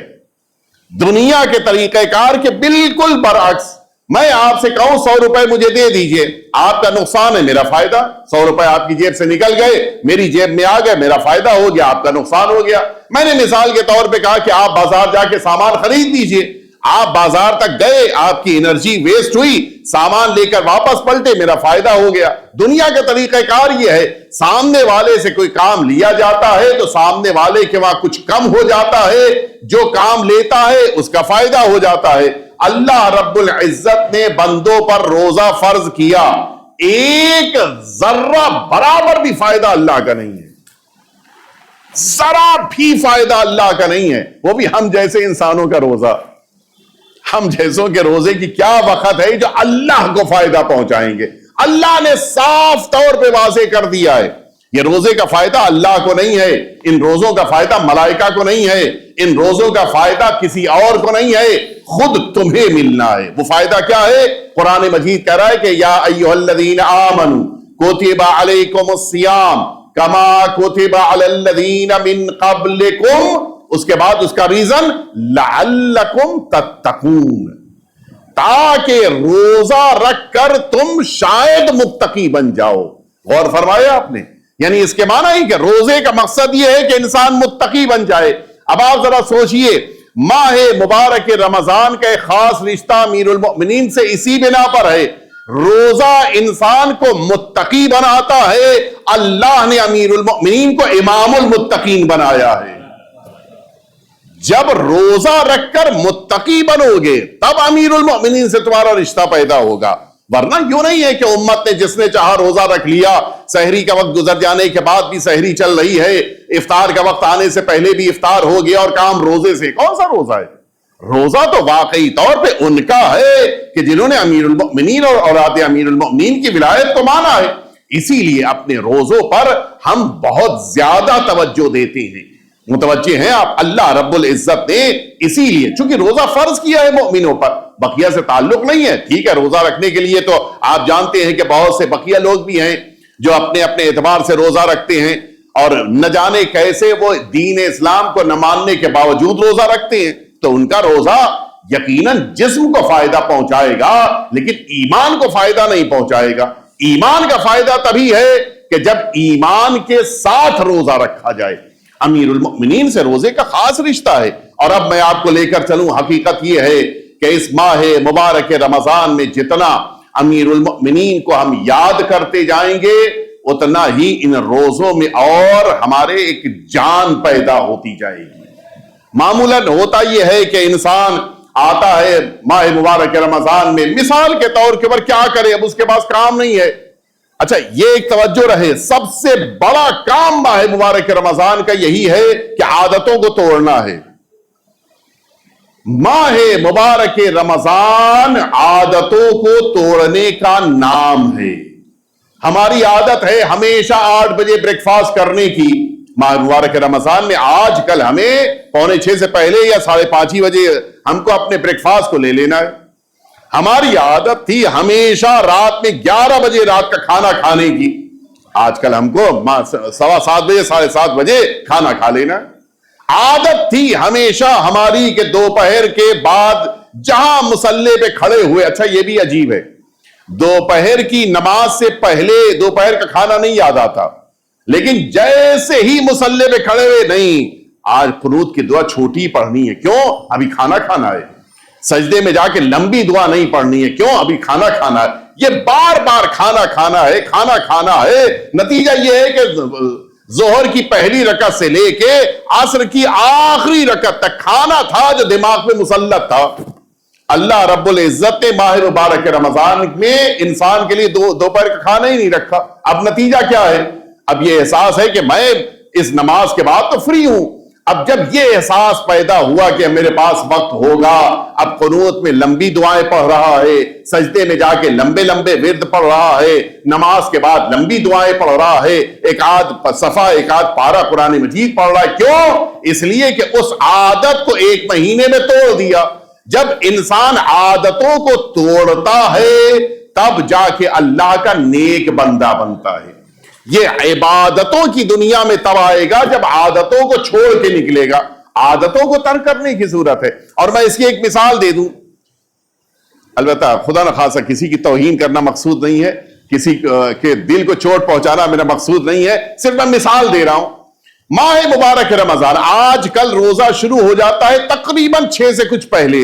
دنیا کے طریقہ کار کے بالکل برعکس. میں آپ سے کہوں 100 روپے مجھے دے دیجئے، آپ کا نقصان ہے، میرا فائدہ. 100 روپے آپ کی جیب سے نکل گئے، میری جیب میں آ گئے، میرا فائدہ ہو گیا، آپ کا نقصان ہو گیا. میں نے مثال کے طور پہ کہا کہ آپ بازار جا کے سامان خرید دیجئے. آپ بازار تک گئے، آپ کی انرجی ویسٹ ہوئی، سامان لے کر واپس پلٹے، میرا فائدہ ہو گیا. دنیا کا طریقہ کار یہ ہے، سامنے والے سے کوئی کام لیا جاتا ہے تو سامنے والے کے وہاں کچھ کم ہو جاتا ہے، جو کام لیتا ہے اس کا فائدہ ہو جاتا ہے. اللہ رب العزت نے بندوں پر روزہ فرض کیا، ایک ذرہ برابر بھی فائدہ اللہ کا نہیں ہے، ذرا بھی فائدہ اللہ کا نہیں ہے. وہ بھی ہم جیسے انسانوں کا روزہ. ہم جیسوں کے روزے کی کیا وقت ہے جو اللہ کو فائدہ پہنچائیں گے. اللہ نے صاف طور پہ واضح کر دیا ہے یہ روزے کا فائدہ اللہ کو نہیں ہے، ان روزوں کا فائدہ ملائکہ کو نہیں ہے، ان روزوں کا فائدہ کسی اور کو نہیں ہے، خود تمہیں ملنا ہے. وہ فائدہ کیا ہے؟ قرآن مجید کہہ رہا ہے کہ یا ایھا الذین آمنوا کتب علیکم الصیام کما کتب علی الذین من قبلکم. اس کے بعد اس کا ریزن لعلکم تتقون، تاکہ روزہ رکھ کر تم شاید متقی بن جاؤ. غور فرمایا آپ نے؟ یعنی اس کے معنی ہے کہ روزے کا مقصد یہ ہے کہ انسان متقی بن جائے. اب آپ ذرا سوچئے، ماہ مبارک رمضان کا ایک خاص رشتہ امیر المؤمنین سے اسی بنا پر ہے. روزہ انسان کو متقی بناتا ہے. اللہ نے امیر المؤمنین کو امام المتقین بنایا ہے. جب روزہ رکھ کر متقی بنو گے تب امیر المؤمنین سے تمہارا رشتہ پیدا ہوگا. ورنہ یوں نہیں ہے کہ امت نے جس نے چاہا روزہ رکھ لیا، سحری کا وقت گزر جانے کے بعد بھی سحری چل رہی ہے، افطار کا وقت آنے سے پہلے بھی افطار ہو گیا اور کام روزے سے. کون سا روزہ ہے؟ روزہ تو واقعی طور پہ ان کا ہے کہ جنہوں نے امیر المؤمنین اور اولاد امیر المؤمنین کی ولایت کو مانا ہے. اسی لیے اپنے روزوں پر ہم بہت زیادہ توجہ دیتے ہیں. متوجہ ہیں آپ؟ اللہ رب العزت نے اسی لیے چونکہ روزہ فرض کیا ہے مومنوں پر، بقیہ سے تعلق نہیں ہے. ٹھیک ہے، روزہ رکھنے کے لیے تو آپ جانتے ہیں کہ بہت سے بقیہ لوگ بھی ہیں جو اپنے اپنے اعتبار سے روزہ رکھتے ہیں اور نہ جانے کیسے وہ دین اسلام کو نہ ماننے کے باوجود روزہ رکھتے ہیں. تو ان کا روزہ یقیناً جسم کو فائدہ پہنچائے گا لیکن ایمان کو فائدہ نہیں پہنچائے گا. ایمان کا فائدہ تبھی ہے کہ جب ایمان کے ساتھ روزہ رکھا جائے. امیر المؤمنین سے روزے کا خاص رشتہ ہے. اور اب میں آپ کو لے کر چلوں، حقیقت یہ ہے کہ اس ماہ مبارک رمضان میں جتنا امیر المؤمنین کو ہم یاد کرتے جائیں گے اتنا ہی ان روزوں میں اور ہمارے ایک جان پیدا ہوتی جائے گی. معمولاً ہوتا یہ ہے کہ انسان آتا ہے ماہ مبارک رمضان میں، مثال کے طور کے اوپر کیا کرے، اب اس کے پاس کام نہیں ہے. اچھا یہ ایک توجہ رہے، سب سے بڑا کام ماہ مبارک رمضان کا یہی ہے کہ عادتوں کو توڑنا ہے. ماہ مبارک رمضان عادتوں کو توڑنے کا نام ہے. ہماری عادت ہے ہمیشہ 8 بجے بریک فاسٹ کرنے کی. ماہ مبارک رمضان میں آج کل ہمیں 5:45 سے پہلے یا 5:30 بجے ہم کو اپنے بریک فاسٹ کو لے لینا ہے. ہماری عادت تھی ہمیشہ رات میں 11 بجے رات کا کھانا کھانے کی. آج کل ہم کو 7:15 بجے 7:30 بجے کھانا کھا لینا. عادت تھی ہمیشہ ہماری کہ دوپہر کے بعد جہاں مصلے پہ کھڑے ہوئے. اچھا یہ بھی عجیب ہے، دوپہر کی نماز سے پہلے دوپہر کا کھانا نہیں یاد آتا، لیکن جیسے ہی مصلے پہ کھڑے ہوئے، نہیں آج قنوت کی دعا چھوٹی پڑھنی ہے. کیوں؟ ابھی کھانا کھانا ہے. سجدے میں جا کے لمبی دعا نہیں پڑھنی ہے. کیوں؟ ابھی کھانا کھانا ہے. یہ بار بار کھانا کھانا ہے، کھانا کھانا ہے. نتیجہ یہ ہے کہ ظہر کی پہلی رکعت سے لے کے عصر کی آخری رکعت تک کھانا تھا جو دماغ میں مسلط تھا. اللہ رب العزت نے ماہ مبارک رمضان میں انسان کے لیے دوپہر کا کھانا ہی نہیں رکھا. اب نتیجہ کیا ہے؟ اب یہ احساس ہے کہ میں اس نماز کے بعد تو فری ہوں. اب جب یہ احساس پیدا ہوا کہ میرے پاس وقت ہوگا، اب قنوت میں لمبی دعائیں پڑھ رہا ہے، سجدے میں جا کے لمبے لمبے ورد پڑھ رہا ہے، نماز کے بعد لمبی دعائیں پڑھ رہا ہے، ایک آدھ صفحہ ایک آدھ پارہ قرآن مجید پڑھ رہا ہے. کیوں؟ اس لیے کہ اس عادت کو 1 مہینے میں توڑ دیا. جب انسان عادتوں کو توڑتا ہے تب جا کے اللہ کا نیک بندہ بنتا ہے. یہ عبادتوں کی دنیا میں تب آئے گا جب عادتوں کو چھوڑ کے نکلے گا. عادتوں کو ترک کرنے کی ضرورت ہے. اور میں اس کی ایک مثال دے دوں، البتہ خدا نخواستہ کسی کی توہین کرنا مقصود نہیں ہے، کسی کے دل کو چوٹ پہنچانا میرا مقصود نہیں ہے، صرف میں مثال دے رہا ہوں. ماہ مبارک رمضان آج کل روزہ شروع ہو جاتا ہے تقریباً 6 سے کچھ پہلے،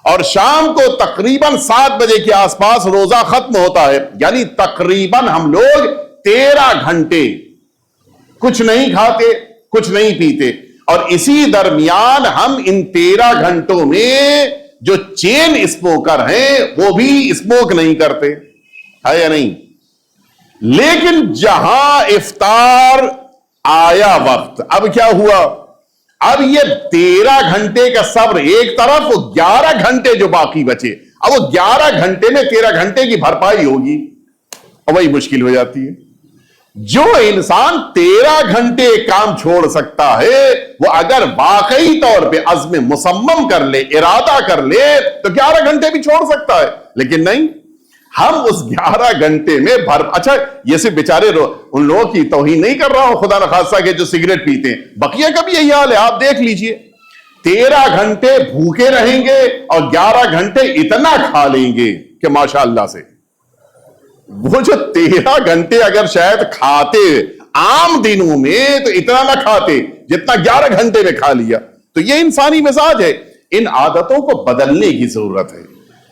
اور شام کو تقریباً 7 بجے کے آس پاس روزہ ختم ہوتا ہے. یعنی تقریباً ہم لوگ 13 گھنٹے کچھ نہیں کھاتے کچھ نہیں پیتے، اور اسی درمیان ہم ان 13 گھنٹوں میں جو چین اسموکر ہیں وہ بھی اسموک نہیں کرتے، ہے یا نہیں؟ لیکن جہاں افطار آیا وقت، اب کیا ہوا؟ اب یہ 13 گھنٹے کا صبر ایک طرف، 11 گھنٹے جو باقی بچے، اب وہ 11 گھنٹے میں 13 گھنٹے کی بھرپائی ہوگی، اور وہی مشکل ہو جاتی ہے. جو انسان 13 گھنٹے کام چھوڑ سکتا ہے وہ اگر واقعی طور پہ عزم مصمم کر لے، ارادہ کر لے، تو 11 گھنٹے بھی چھوڑ سکتا ہے. لیکن نہیں، ہم اس 11 گھنٹے میں اچھا یہ صرف بیچارے ان لوگوں کی توہین نہیں کر رہا ہوں خدا نخواستہ کہ جو سگریٹ پیتے ہیں، بقیہ کا بھی یہی حال ہے. آپ دیکھ لیجئے 13 گھنٹے بھوکے رہیں گے اور 11 گھنٹے اتنا کھا لیں گے کہ ماشاء اللہ سے. وہ جو 13 گھنٹے اگر شاید کھاتے عام دنوں میں تو اتنا نہ کھاتے جتنا 11 گھنٹے میں کھا لیا. تو یہ انسانی مزاج ہے. ان عادتوں کو بدلنے کی ضرورت ہے.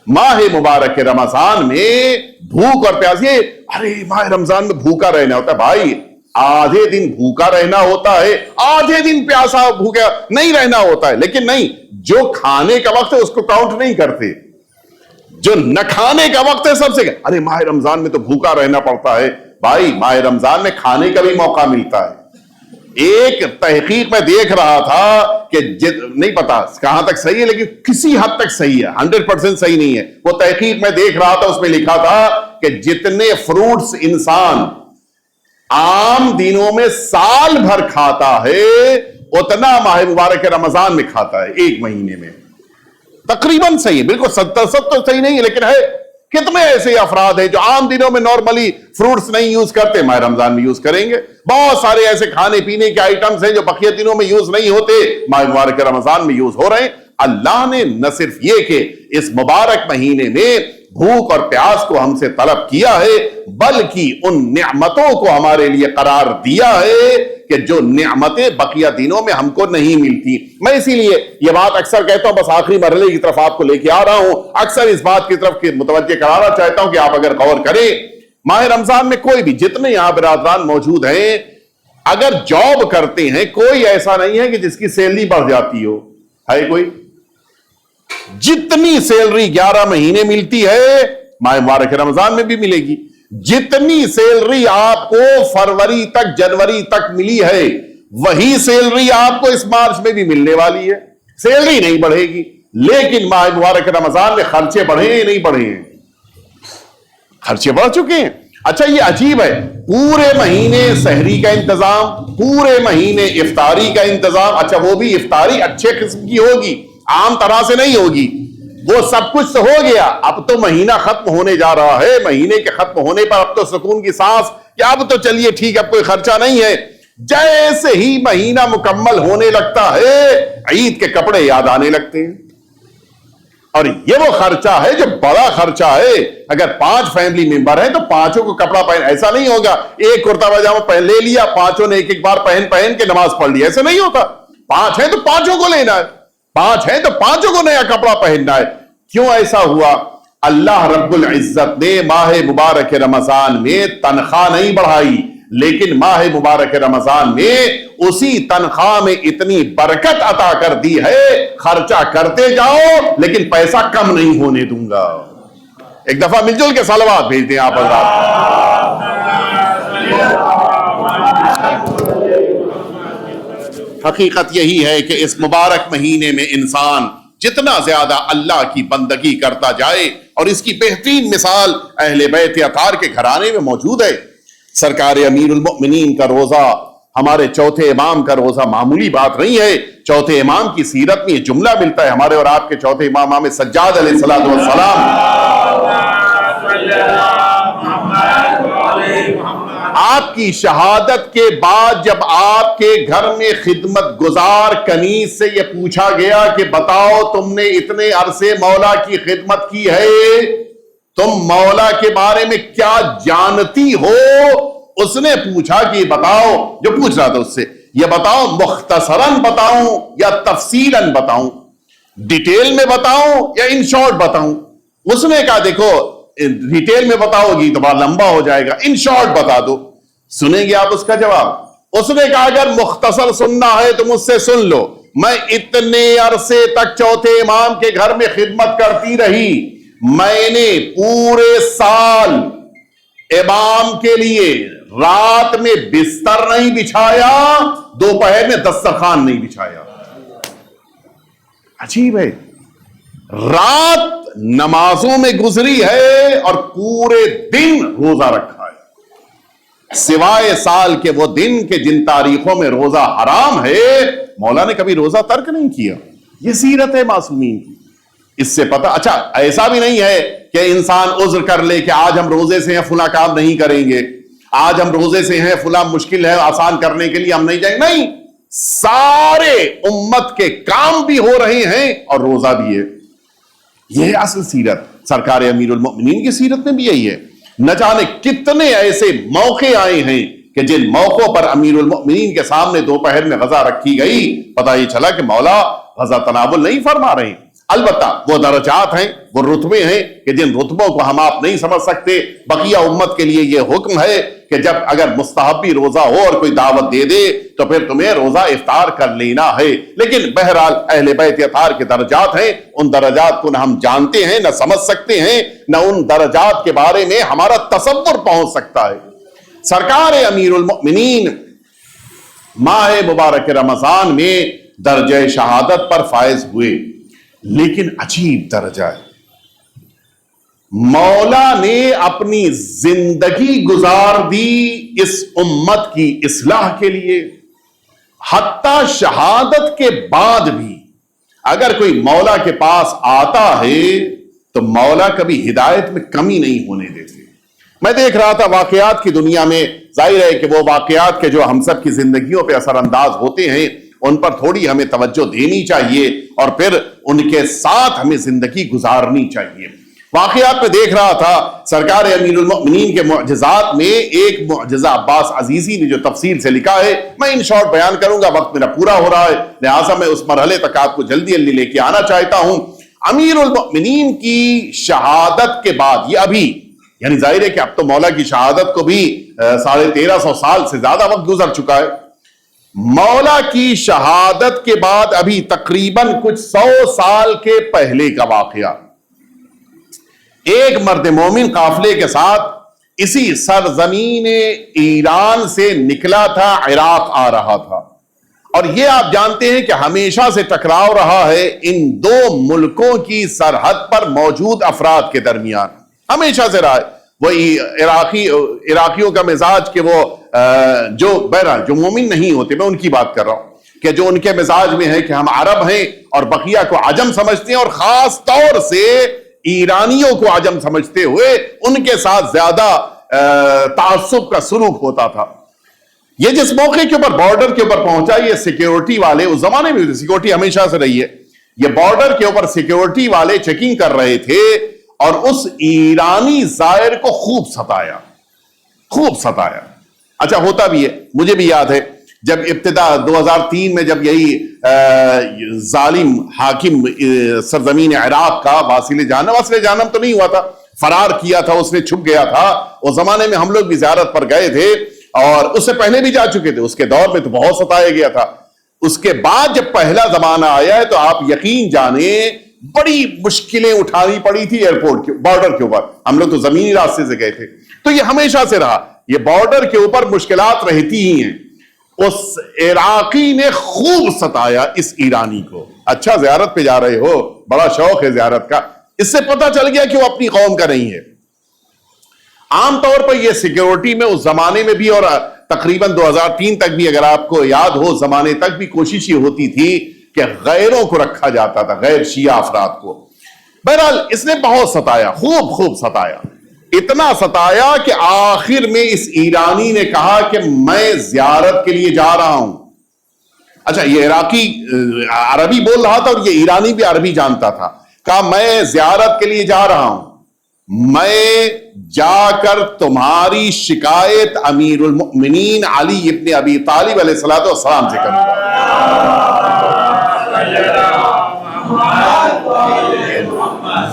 ماہ مبارک رمضان میں بھوک اور پیاس، یہ ارے ماہ رمضان میں بھوکا رہنا ہوتا ہے. بھائی آدھے دن بھوکا رہنا ہوتا ہے، آدھے دن پیاسا بھوکا نہیں رہنا ہوتا ہے. لیکن نہیں، جو کھانے کا وقت ہے اس کو کاؤنٹ نہیں کرتے. جو نہ کھانے کا وقت ہے سب سے ارے ماہ رمضان میں تو بھوکا رہنا پڑتا ہے. بھائی ماہ رمضان میں کھانے کا بھی موقع ملتا ہے. ایک تحقیق میں دیکھ رہا تھا کہ نہیں پتا کہاں تک صحیح ہے لیکن کسی حد تک صحیح ہے، 100% صحیح نہیں ہے. وہ تحقیق میں دیکھ رہا تھا، اس میں لکھا تھا کہ جتنے فروٹس انسان عام دنوں میں سال بھر کھاتا ہے اتنا ماہ مبارک رمضان میں کھاتا ہے ایک مہینے میں. تقریباً صحیح ہے، بالکل 70% تو صحیح نہیں ہے لیکن ہے. کتنے ایسے افراد ہیں جو عام دنوں میں نارملی فروٹس نہیں یوز کرتے، ماہ رمضان میں یوز کریں گے. بہت سارے ایسے کھانے پینے کے آئٹمز ہیں جو بقیہ دنوں میں یوز نہیں ہوتے، ماہ مبارک رمضان میں یوز ہو رہے ہیں. اللہ نے نہ صرف یہ کہ اس مبارک مہینے میں بھوک اور پیاس کو ہم سے طلب کیا ہے بلکہ ان نعمتوں کو ہمارے لیے قرار دیا ہے کہ جو نعمتیں بقیہ دنوں میں ہم کو نہیں ملتی. میں اسی لیے یہ بات اکثر کہتا ہوں، بس آخری مرحلے کی طرف آپ کو لے کے آ رہا ہوں. اکثر اس بات کی طرف متوجہ کرانا چاہتا ہوں کہ آپ اگر غور کریں، ماہ رمضان میں کوئی بھی جتنے یہاں برادران موجود ہیں اگر جاب کرتے ہیں، کوئی ایسا نہیں ہے کہ جس کی سیلری بڑھ جاتی ہو. ہے کوئی؟ جتنی سیلری 11 مہینے ملتی ہے ماہ مبارک رمضان میں بھی ملے گی. جتنی سیلری آپ کو فروری تک جنوری تک ملی ہے وہی سیلری آپ کو اس مارچ میں بھی ملنے والی ہے. سیلری نہیں بڑھے گی لیکن ماہ مبارک رمضان میں خرچے بڑھے ہیں نہیں بڑھے ہیں؟ خرچے بڑھ چکے ہیں. اچھا یہ عجیب ہے، پورے مہینے سحری کا انتظام، پورے مہینے افطاری کا انتظام. اچھا وہ بھی افطاری اچھے قسم کی ہوگی، عام طرح سے نہیں ہوگی. وہ سب کچھ تو ہو گیا، اب تو مہینہ ختم ہونے جا رہا ہے. مہینے کے ختم ہونے پر اب تو سکون کی سانس کہ اب تو چلیے ٹھیک، اب کوئی خرچہ نہیں ہے. جیسے ہی مہینہ مکمل ہونے لگتا ہے عید کے کپڑے یاد آنے لگتے ہیں. اور یہ وہ خرچہ ہے جو بڑا خرچہ ہے. اگر 5 فیملی ممبر ہیں تو 5 کو کپڑا پہن، ایسا نہیں ہوگا ایک کرتا پاجامہ پہن لے لیا 5 نے ایک بار پہن کے نماز پڑھ لی، ایسا نہیں ہوتا. 5 ہیں تو 5 کو لینا ہے، 5 ہیں تو 5 کو نیا کپڑا پہننا ہے. کیوں ایسا ہوا؟ اللہ رب العزت نے ماہ مبارک رمضان میں تنخواہ نہیں بڑھائی لیکن ماہ مبارک رمضان میں اسی تنخواہ میں اتنی برکت عطا کر دی ہے، خرچہ کرتے جاؤ لیکن پیسہ کم نہیں ہونے دوں گا. ایک دفعہ مل جل کے صلوات بھیج دیں آپ حضرات. حقیقت یہی ہے کہ اس مبارک مہینے میں انسان جتنا زیادہ اللہ کی بندگی کرتا جائے، اور اس کی بہترین مثال اہل بیت اطہار کے گھرانے میں موجود ہے. سرکار امیر المؤمنین کا روزہ، ہمارے چوتھے امام کا روزہ معمولی بات نہیں ہے. چوتھے امام کی سیرت میں یہ جملہ ملتا ہے، ہمارے اور آپ کے چوتھے امام امام سجاد علیہ السلام. آپ کی شہادت کے بعد جب آپ کے گھر میں خدمت گزار کنیز سے یہ پوچھا گیا کہ بتاؤ تم نے اتنے عرصے مولا کی خدمت کی ہے، تم مولا کے بارے میں کیا جانتی ہو؟ اس نے پوچھا کہ بتاؤ، جو پوچھ رہا تھا اس سے، یہ بتاؤ مختصراً بتاؤں یا تفصیلاً بتاؤں، ڈیٹیل میں بتاؤں یا ان شارٹ بتاؤں؟ اس نے کہا دیکھو ڈیٹیل میں بتاؤ گی تو بڑا لمبا ہو جائے گا، ان شارٹ بتا دو. سنیں گے آپ اس کا جواب؟ اس نے کہا اگر مختصر سننا ہے تو مجھ سے سن لو، میں اتنے عرصے تک چوتھے امام کے گھر میں خدمت کرتی رہی، میں نے پورے سال امام کے لیے رات میں بستر نہیں بچھایا، دوپہر میں دسترخوان نہیں بچھایا. عجیب ہے، رات نمازوں میں گزری ہے اور پورے دن روزہ رکھا ہے، سوائے سال کے وہ دن کہ جن تاریخوں میں روزہ حرام ہے مولا نے کبھی روزہ ترک نہیں کیا. یہ سیرت ہے معصومین کی. اس سے پتہ، اچھا ایسا بھی نہیں ہے کہ انسان عذر کر لے کہ آج ہم روزے سے ہیں فلاں کام نہیں کریں گے، آج ہم روزے سے ہیں فلاں مشکل ہے آسان کرنے کے لیے ہم نہیں جائیں گے. نہیں، سارے امت کے کام بھی ہو رہے ہیں اور روزہ بھی ہے. یہ اصل سیرت سرکار امیر المؤمنین کی سیرت میں بھی یہی ہے. نہ جانے کتنے ایسے موقع آئے ہیں کہ جن موقعوں پر امیر المؤمنین کے سامنے دوپہر میں غذا رکھی گئی، پتہ یہ چلا کہ مولا غذا تناول نہیں فرما رہے ہیں۔ البتہ وہ درجات ہیں، وہ رتبے ہیں کہ جن رتبوں کو ہم آپ نہیں سمجھ سکتے۔ بقیہ امت کے لیے یہ حکم ہے کہ جب اگر مستحبی روزہ ہو اور کوئی دعوت دے دے تو پھر تمہیں روزہ افطار کر لینا ہے۔ لیکن بہرحال اہل بیت اطہار کے درجات ہیں، ان درجات کو نہ ہم جانتے ہیں، نہ سمجھ سکتے ہیں، نہ ان درجات کے بارے میں ہمارا تصور پہنچ سکتا ہے۔ سرکار امیر المؤمنین ماہ مبارک رمضان میں درجہ شہادت پر فائز ہوئے، لیکن عجیب درجہ ہے۔ مولا نے اپنی زندگی گزار دی اس امت کی اصلاح کے لیے، حتیٰ شہادت کے بعد بھی اگر کوئی مولا کے پاس آتا ہے تو مولا کبھی ہدایت میں کمی نہیں ہونے دیتے۔ میں دیکھ رہا تھا واقعات کی دنیا میں، ظاہر ہے کہ وہ واقعات کے جو ہم سب کی زندگیوں پہ اثر انداز ہوتے ہیں ان پر تھوڑی ہمیں توجہ دینی چاہیے اور پھر ان کے ساتھ ہمیں زندگی گزارنی چاہیے۔ واقعات میں دیکھ رہا تھا سرکار امیر المؤمنین کے معجزات میں ایک معجزہ عباس عزیزی نے جو تفصیل سے لکھا ہے، میں ان شارٹ بیان کروں گا، وقت میرا پورا ہو رہا ہے، لہٰذا میں اس مرحلے تک آپ کو جلدی جلدی لے کے آنا چاہتا ہوں۔ امیر المؤمنین کی شہادت کے بعد، یہ ابھی یعنی ظاہر ہے کہ اب تو مولا کی شہادت کو بھی 1350 سال سے زیادہ وقت گزر چکا ہے۔ مولا کی شہادت کے بعد ابھی تقریباً کچھ 100 سال کے پہلے کا واقعہ، ایک مرد مومن قافلے کے ساتھ اسی سرزمین ایران سے نکلا تھا، عراق آ رہا تھا، اور یہ آپ جانتے ہیں کہ ہمیشہ سے ٹکراؤ رہا ہے ان دو ملکوں کی سرحد پر موجود افراد کے درمیان، ہمیشہ سے رہا ہے۔ وہ عراقیوں کا مزاج کہ وہ جو بہرحال جو مومن نہیں ہوتے، میں ان کی بات کر رہا ہوں، کہ جو ان کے مزاج میں ہے کہ ہم عرب ہیں اور بقیہ کو عجم سمجھتے ہیں، اور خاص طور سے ایرانیوں کو عجم سمجھتے ہوئے ان کے ساتھ زیادہ تعصب کا سلوک ہوتا تھا۔ یہ جس موقع کے اوپر بارڈر کے اوپر پہنچا، یہ سیکیورٹی والے، اس زمانے میں سیکیورٹی ہمیشہ سے رہی ہے، یہ بارڈر کے اوپر سیکیورٹی والے چیکنگ کر رہے تھے اور اس ایرانی زائر کو خوب ستایا۔ اچھا ہوتا بھی ہے، مجھے بھی یاد ہے جب ابتدا 2003 میں جب یہی ظالم حاکم سرزمین عراق کا واصل جہنم تو نہیں ہوا تھا، فرار کیا تھا، اس نے چھپ گیا تھا، اس زمانے میں ہم لوگ بھی زیارت پر گئے تھے اور اس سے پہلے بھی جا چکے تھے، اس کے دور میں تو بہت ستایا گیا تھا۔ اس کے بعد جب پہلا زمانہ آیا ہے تو آپ یقین جانیں بڑی مشکلیں اٹھانی پڑی تھی ایئرپورٹ کے بارڈر کے اوپر، ہم لوگ تو زمینی راستے سے گئے تھے، تو یہ ہمیشہ سے رہا، یہ بارڈر کے اوپر مشکلات رہتی ہی ہیں۔ اس عراقی نے خوب ستایا اس ایرانی کو۔ اچھا زیارت پہ جا رہے ہو، بڑا شوق ہے زیارت کا، اس سے پتہ چل گیا کہ وہ اپنی قوم کا نہیں ہے۔ عام طور پر یہ سیکیورٹی میں اس زمانے میں بھی اور تقریباً 2003 تک بھی اگر آپ کو یاد ہو، زمانے تک بھی کوشش یہ ہوتی تھی کہ غیروں کو رکھا جاتا تھا، غیر شیعہ افراد کو۔ بہرحال اس نے بہت ستایا، خوب ستایا، اتنا ستایا کہ آخر میں اس ایرانی نے کہا کہ میں زیارت کے لیے جا رہا ہوں۔ اچھا یہ عراقی عربی بول رہا تھا اور یہ ایرانی بھی عربی جانتا تھا، کہا میں زیارت کے لیے جا رہا ہوں، میں جا کر تمہاری شکایت امیر المؤمنین علی ابن ابی طالب علیہ السلام سے کروں گا۔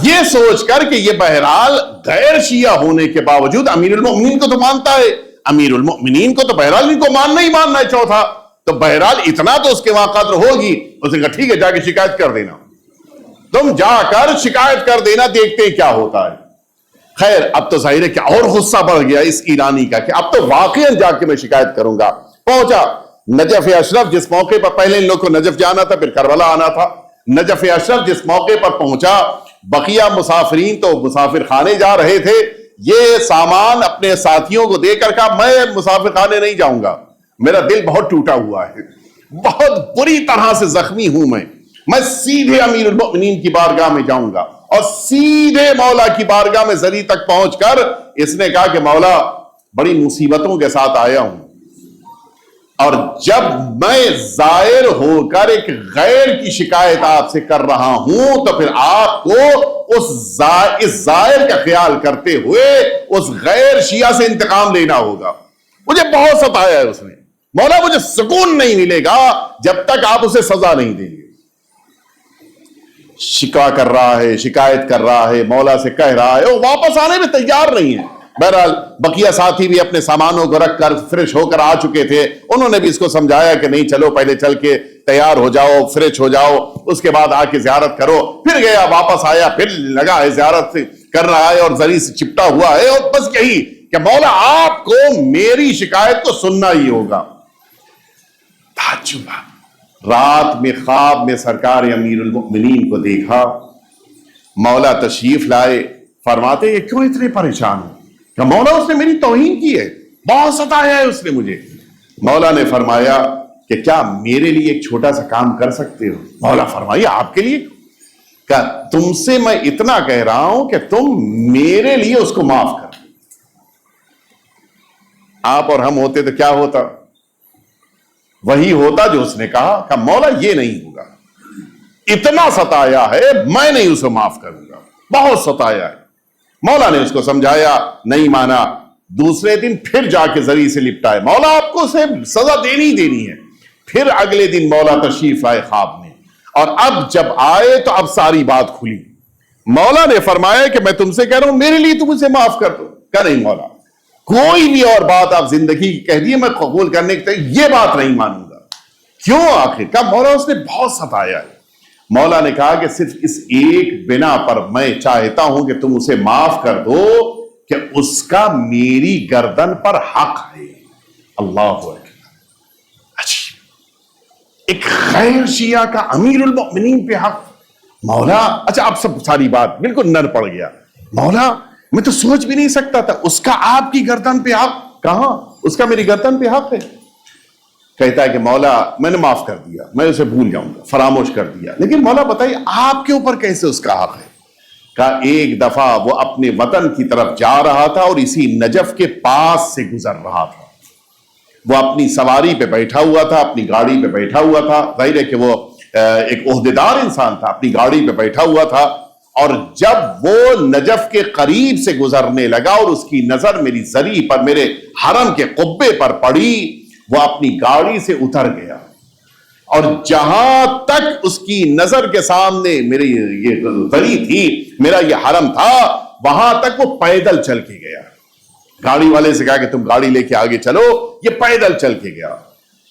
یہ سوچ کر کہ یہ بہرحال غیر شیعہ ہونے کے باوجود امیر المؤمنین کو تو مانتا ہے، امیر المؤمنین کو تو بہرحال ان کو ماننا ہی ماننا ہے چوتھا، تو بہرحال اتنا تو اس کے وہاں قدر ہوگی۔ اس نے کہا ٹھیک ہے، جا کے شکایت کر دینا، تم جا کر شکایت کر دینا، دیکھتے ہیں کیا ہوتا ہے۔ خیر اب تو ظاہر ہے کہ اور غصہ بڑھ گیا اس ایرانی کا کہ اب تو واقعاً جا کے میں شکایت کروں گا۔ پہنچا نجف اشرف، جس موقع پر پہلے ان لوگ کو نجف جانا تھا، پھر کربلا آنا تھا، نجف اشرف جس موقع پر پہنچا، بقیہ مسافرین تو مسافر خانے جا رہے تھے، یہ سامان اپنے ساتھیوں کو دے کر کہا میں مسافر خانے نہیں جاؤں گا، میرا دل بہت ٹوٹا ہوا ہے، بہت بری طرح سے زخمی ہوں میں سیدھے امیر المؤمنین کی بارگاہ میں جاؤں گا۔ اور سیدھے مولا کی بارگاہ میں زری تک پہنچ کر اس نے کہا کہ مولا بڑی مصیبتوں کے ساتھ آیا ہوں، اور جب میں زائر ہو کر ایک غیر کی شکایت آپ سے کر رہا ہوں تو پھر آپ کو اس زائر کا خیال کرتے ہوئے اس غیر شیعہ سے انتقام لینا ہوگا. مجھے بہت ستایا ہے اس نے. مولا مجھے سکون نہیں ملے گا جب تک آپ اسے سزا نہیں دیں گے. شکوا کر رہا ہے, شکایت کر رہا ہے, مولا سے کہہ رہا ہے, وہ واپس آنے میں تیار نہیں ہے. بہرحال بقیہ ساتھی بھی اپنے سامانوں کو رکھ کر فریش ہو کر آ چکے تھے. انہوں نے بھی اس کو سمجھایا کہ نہیں چلو پہلے چل کے تیار ہو جاؤ, فریش ہو جاؤ, اس کے بعد آ کے زیارت کرو. پھر گیا, واپس آیا, پھر لگا ہے زیارت کر رہا ہے اور زری سے چپٹا ہوا ہے. اور بس یہی کہ مولا آپ کو میری شکایت کو سننا ہی ہوگا. تعجب. رات میں خواب میں سرکار امیر المؤمنین کو دیکھا. مولا تشریف لائے. فرماتے یہ کیوں اتنے پریشان ہو؟ کہ مولا اس نے میری توہین کی ہے, بہت ستایا ہے اس نے مجھے. مولا نے فرمایا کہ کیا میرے لیے ایک چھوٹا سا کام کر سکتے ہو؟ مولا فرمایا آپ کے لیے؟ کہ تم سے میں اتنا کہہ رہا ہوں کہ تم میرے لیے اس کو معاف کر. آپ اور ہم ہوتے تو کیا ہوتا؟ وہی ہوتا جو اس نے کہا کہ مولا یہ نہیں ہوگا, اتنا ستایا ہے میں نہیں اسے معاف کروں گا, بہت ستایا ہے. مولا نے اس کو سمجھایا, نہیں مانا. دوسرے دن پھر جا کے زری سے لپٹائے. مولا آپ کو اسے سزا دینی ہے. پھر اگلے دن مولا تشریف آئے خواب میں, اور اب جب آئے تو اب ساری بات کھلی. مولا نے فرمایا کہ میں تم سے کہہ رہا ہوں میرے لیے تم اسے معاف کر دو. کہ نہیں مولا, کوئی بھی اور بات آپ زندگی کی کہہ دیے میں قبول کرنے کے یہ بات نہیں مانوں گا. کیوں آخر؟ کہ مولا اس نے بہت ستایا ہے. مولا نے کہا کہ صرف اس ایک بنا پر میں چاہتا ہوں کہ تم اسے معاف کر دو کہ اس کا میری گردن پر حق ہے. اللہ اکبر. عجیب, ایک غیر شیعہ کا امیر المؤمنین پہ حق. مولا اچھا اب سب ساری بات بالکل نر پڑ گیا. مولا میں تو سوچ بھی نہیں سکتا تھا اس کا آپ کی گردن پہ حق. کہاں اس کا میری گردن پہ حق ہے؟ کہتا ہے کہ مولا میں نے معاف کر دیا, میں اسے بھول جاؤں گا, فراموش کر دیا. لیکن مولا بتائیے آپ کے اوپر کیسے اس کا حق ہے؟ کہ ایک دفعہ وہ اپنے وطن کی طرف جا رہا تھا اور اسی نجف کے پاس سے گزر رہا تھا. وہ اپنی سواری پہ بیٹھا ہوا تھا, اپنی گاڑی پہ بیٹھا ہوا تھا. ظاہر ہے کہ وہ ایک عہدیدار انسان تھا, اپنی گاڑی پہ بیٹھا ہوا تھا. اور جب وہ نجف کے قریب سے گزرنے لگا اور اس کی نظر میری زری پر, میرے حرم کے قبے پر پڑی, وہ اپنی گاڑی سے اتر گیا. اور جہاں تک اس کی نظر کے سامنے میری یہ زری تھی, میرا یہ حرم تھا, وہاں تک وہ پیدل چل کے گیا. گاڑی والے سے کہا کہ تم گاڑی لے کے آگے چلو. یہ پیدل چل کے گیا.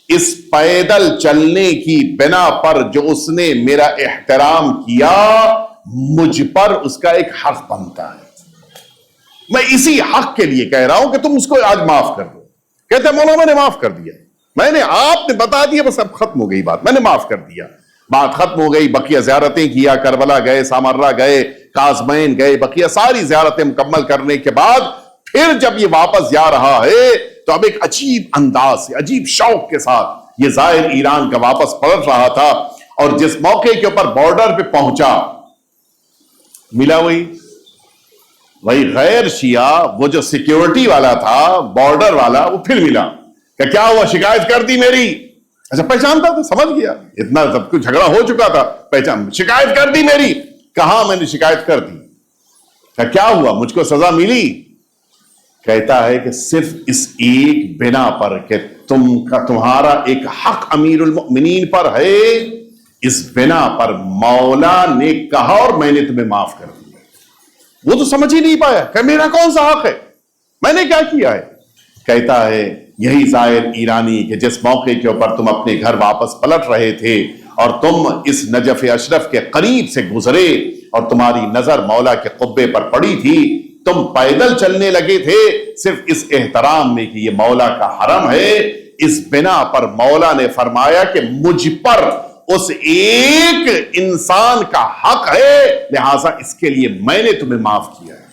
اس پیدل چلنے کی بنا پر جو اس نے میرا احترام کیا, مجھ پر اس کا ایک حق بنتا ہے. میں اسی حق کے لیے کہہ رہا ہوں کہ تم اس کو آج معاف کر دو. کہتے ہیں مولا میں نے معاف کر دیا, میں نے, آپ نے بتا دیا, بس اب ختم ہو گئی بات, میں نے معاف کر دیا, بات ختم ہو گئی. بقیہ زیارتیں کیا, کربلا گئے, سامرہ گئے, کاظمین گئے, بقیہ ساری زیارتیں مکمل کرنے کے بعد پھر جب یہ واپس جا رہا ہے تو اب ایک عجیب انداز سے, عجیب شوق کے ساتھ یہ زائر ایران کا واپس پلٹ رہا تھا. اور جس موقع کے اوپر بارڈر پہ پہنچا, ملا وہی غیر شیعہ, وہ جو سیکیورٹی والا تھا, بارڈر والا, وہ پھر ملا. کہ کیا ہوا, شکایت کر دی میری؟ اچھا پہچانتا تھا, سمجھ گیا, اتنا سب کچھ جھگڑا ہو چکا تھا, پہچان. شکایت کر دی میری؟ کہاں میں نے شکایت کر دی. کہ کیا ہوا, مجھ کو سزا ملی؟ کہتا ہے کہ صرف اس ایک بنا پر کہ تمہارا ایک حق امیر المؤمنین پر ہے, اس بنا پر مولا نے کہا اور میں نے تمہیں معاف کر دیا. وہ تو سمجھ ہی نہیں پایا کہ میرا کون سا حق ہے, میں نے کیا کیا ہے. کہتا ہے یہی زائر ایرانی کہ جس موقع کے اوپر تم اپنے گھر واپس پلٹ رہے تھے اور تم اس نجف اشرف کے قریب سے گزرے اور تمہاری نظر مولا کے قبے پر پڑی تھی, تم پیدل چلنے لگے تھے صرف اس احترام میں کہ یہ مولا کا حرم ہے. اس بنا پر مولا نے فرمایا کہ مجھ پر اس ایک انسان کا حق ہے, لہذا اس کے لیے میں نے تمہیں معاف کیا ہے.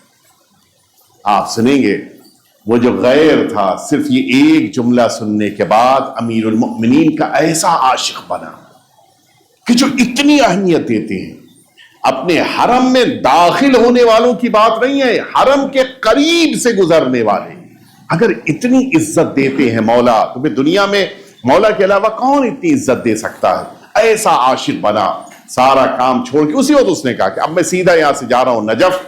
آپ سنیں گے وہ جو غیر تھا, صرف یہ ایک جملہ سننے کے بعد امیر المؤمنین کا ایسا عاشق بنا کہ جو اتنی اہمیت دیتے ہیں. اپنے حرم میں داخل ہونے والوں کی بات نہیں ہے, حرم کے قریب سے گزرنے والے اگر اتنی عزت دیتے ہیں مولا, تمہیں دنیا میں مولا کے علاوہ کون اتنی عزت دے سکتا ہے. ایسا عاشق بنا, سارا کام چھوڑ کے اسی وقت اس نے کہا کہ اب میں سیدھا یہاں سے جا رہا ہوں نجف،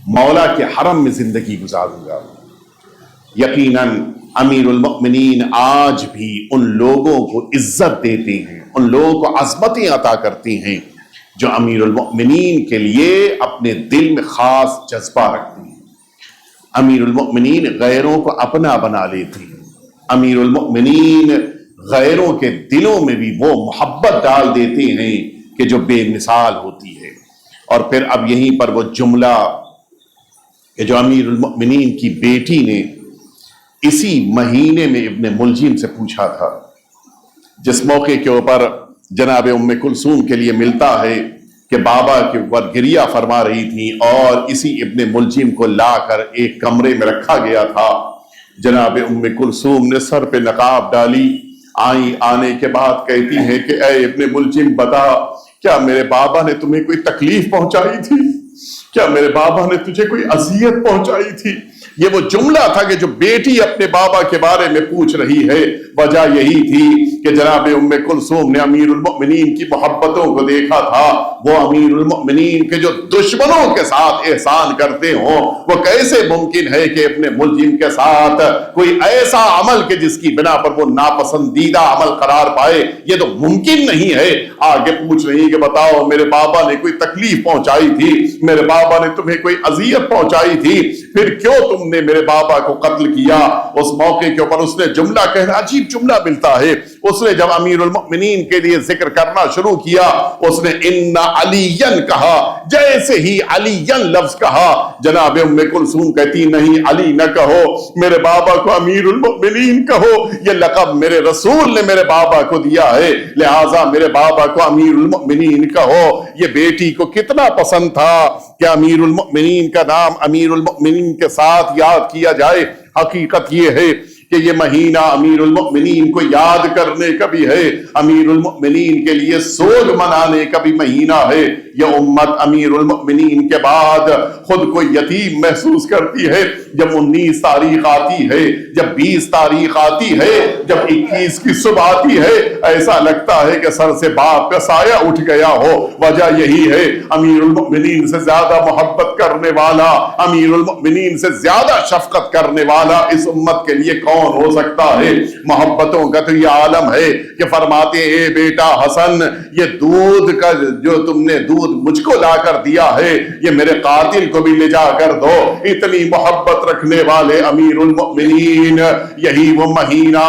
مولا کے حرم میں زندگی گزاروں گا۔ یقیناً امیر المؤمنین آج بھی ان لوگوں کو عزت دیتے ہیں، ان لوگوں کو عظمتیں عطا کرتے ہیں جو امیر المؤمنین کے لیے اپنے دل میں خاص جذبہ رکھتے ہیں۔ امیر المؤمنین غیروں کو اپنا بنا لیتے ہیں، امیر المؤمنین غیروں کے دلوں میں بھی وہ محبت ڈال دیتے ہیں کہ جو بے مثال ہوتی ہے۔ اور پھر اب یہیں پر وہ جملہ کہ جو امیر المؤمنین کی بیٹی نے اسی مہینے میں ابن ملجم سے پوچھا تھا، جس موقع کے اوپر جناب ام کلثوم کے لیے ملتا ہے کہ بابا کے اوپر گریہ فرما رہی تھی اور اسی ابن ملجم کو لا کر ایک کمرے میں رکھا گیا تھا۔ جناب ام کلثوم نے سر پہ نقاب ڈالی، آنے کے بعد کہتی ہیں کہ اے ابن ملجم بتا، کیا میرے بابا نے تمہیں کوئی تکلیف پہنچائی تھی؟ کیا میرے بابا نے تجھے کوئی اذیت پہنچائی تھی؟ یہ وہ جملہ تھا کہ جو بیٹی اپنے بابا کے بارے میں پوچھ رہی ہے۔ وجہ یہی تھی کہ جناب ام کلثوم نے امیر المؤمنین کی محبتوں کو دیکھا تھا۔ وہ امیر المؤمنین کے جو دشمنوں کے ساتھ احسان کرتے ہوں، وہ کیسے ممکن ہے کہ ابن ملجم کے ساتھ کوئی ایسا عمل کہ جس کی بنا پر وہ ناپسندیدہ عمل قرار پائے؟ یہ تو ممکن نہیں ہے۔ آگے پوچھ رہی کہ بتاؤ میرے بابا نے کوئی تکلیف پہنچائی تھی؟ میرے بابا نے تمہیں کوئی اذیت پہنچائی تھی؟ پھر کیوں تم نے میرے بابا کو قتل کیا؟ اس موقع کے اوپر اس نے جملہ کہنا، عجیب جملہ ملتا ہے، اس نے جب امیر المؤمنین کے لیے ذکر کرنا شروع کیا، اس نے ان علیین کہا۔ جیسے ہی علیین لفظ کہا، جناب ام کلثوم کہتی نہیں علی نہ کہو، میرے بابا کو امیر المؤمنین کہو، یہ لقب میرے رسول نے میرے بابا کو دیا ہے، لہٰذا میرے بابا کو امیر المؤمنین کہو۔ یہ بیٹی کو کتنا پسند تھا کہ امیر المؤمنین کا نام امیر المؤمنین کے ساتھ یاد کیا جائے۔ حقیقت یہ ہے کہ یہ مہینہ امیر المؤمنین کو یاد کرنے کا بھی ہے، امیر المؤمنین کے لیے سوگ منانے کا بھی مہینہ ہے۔ یہ امت امیر المؤمنین کے بعد خود کو یتیم محسوس کرتی ہے۔ جب 19 تاریخ آتی ہے، جب 20 تاریخ آتی ہے، جب 21 کی صبح آتی ہے، ایسا لگتا ہے کہ سر سے باپ کا سایہ اٹھ گیا ہو۔ وجہ یہی ہے، امیر المؤمنین سے زیادہ محبت کرنے والا، امیر المؤمنین سے زیادہ شفقت کرنے والا اس امت کے لیے کون ہو سکتا ہے؟ محبتوں کا تو یہ عالم ہے کہ فرماتے اے بیٹا حسن، یہ دودھ کا جو تم نے دودھ مجھ کو لا کر دیا ہے، یہ میرے قاتل کو بھی لے جا کر دو۔ اتنی محبت رکھنے والے امیر المؤمنین، یہی وہ مہینہ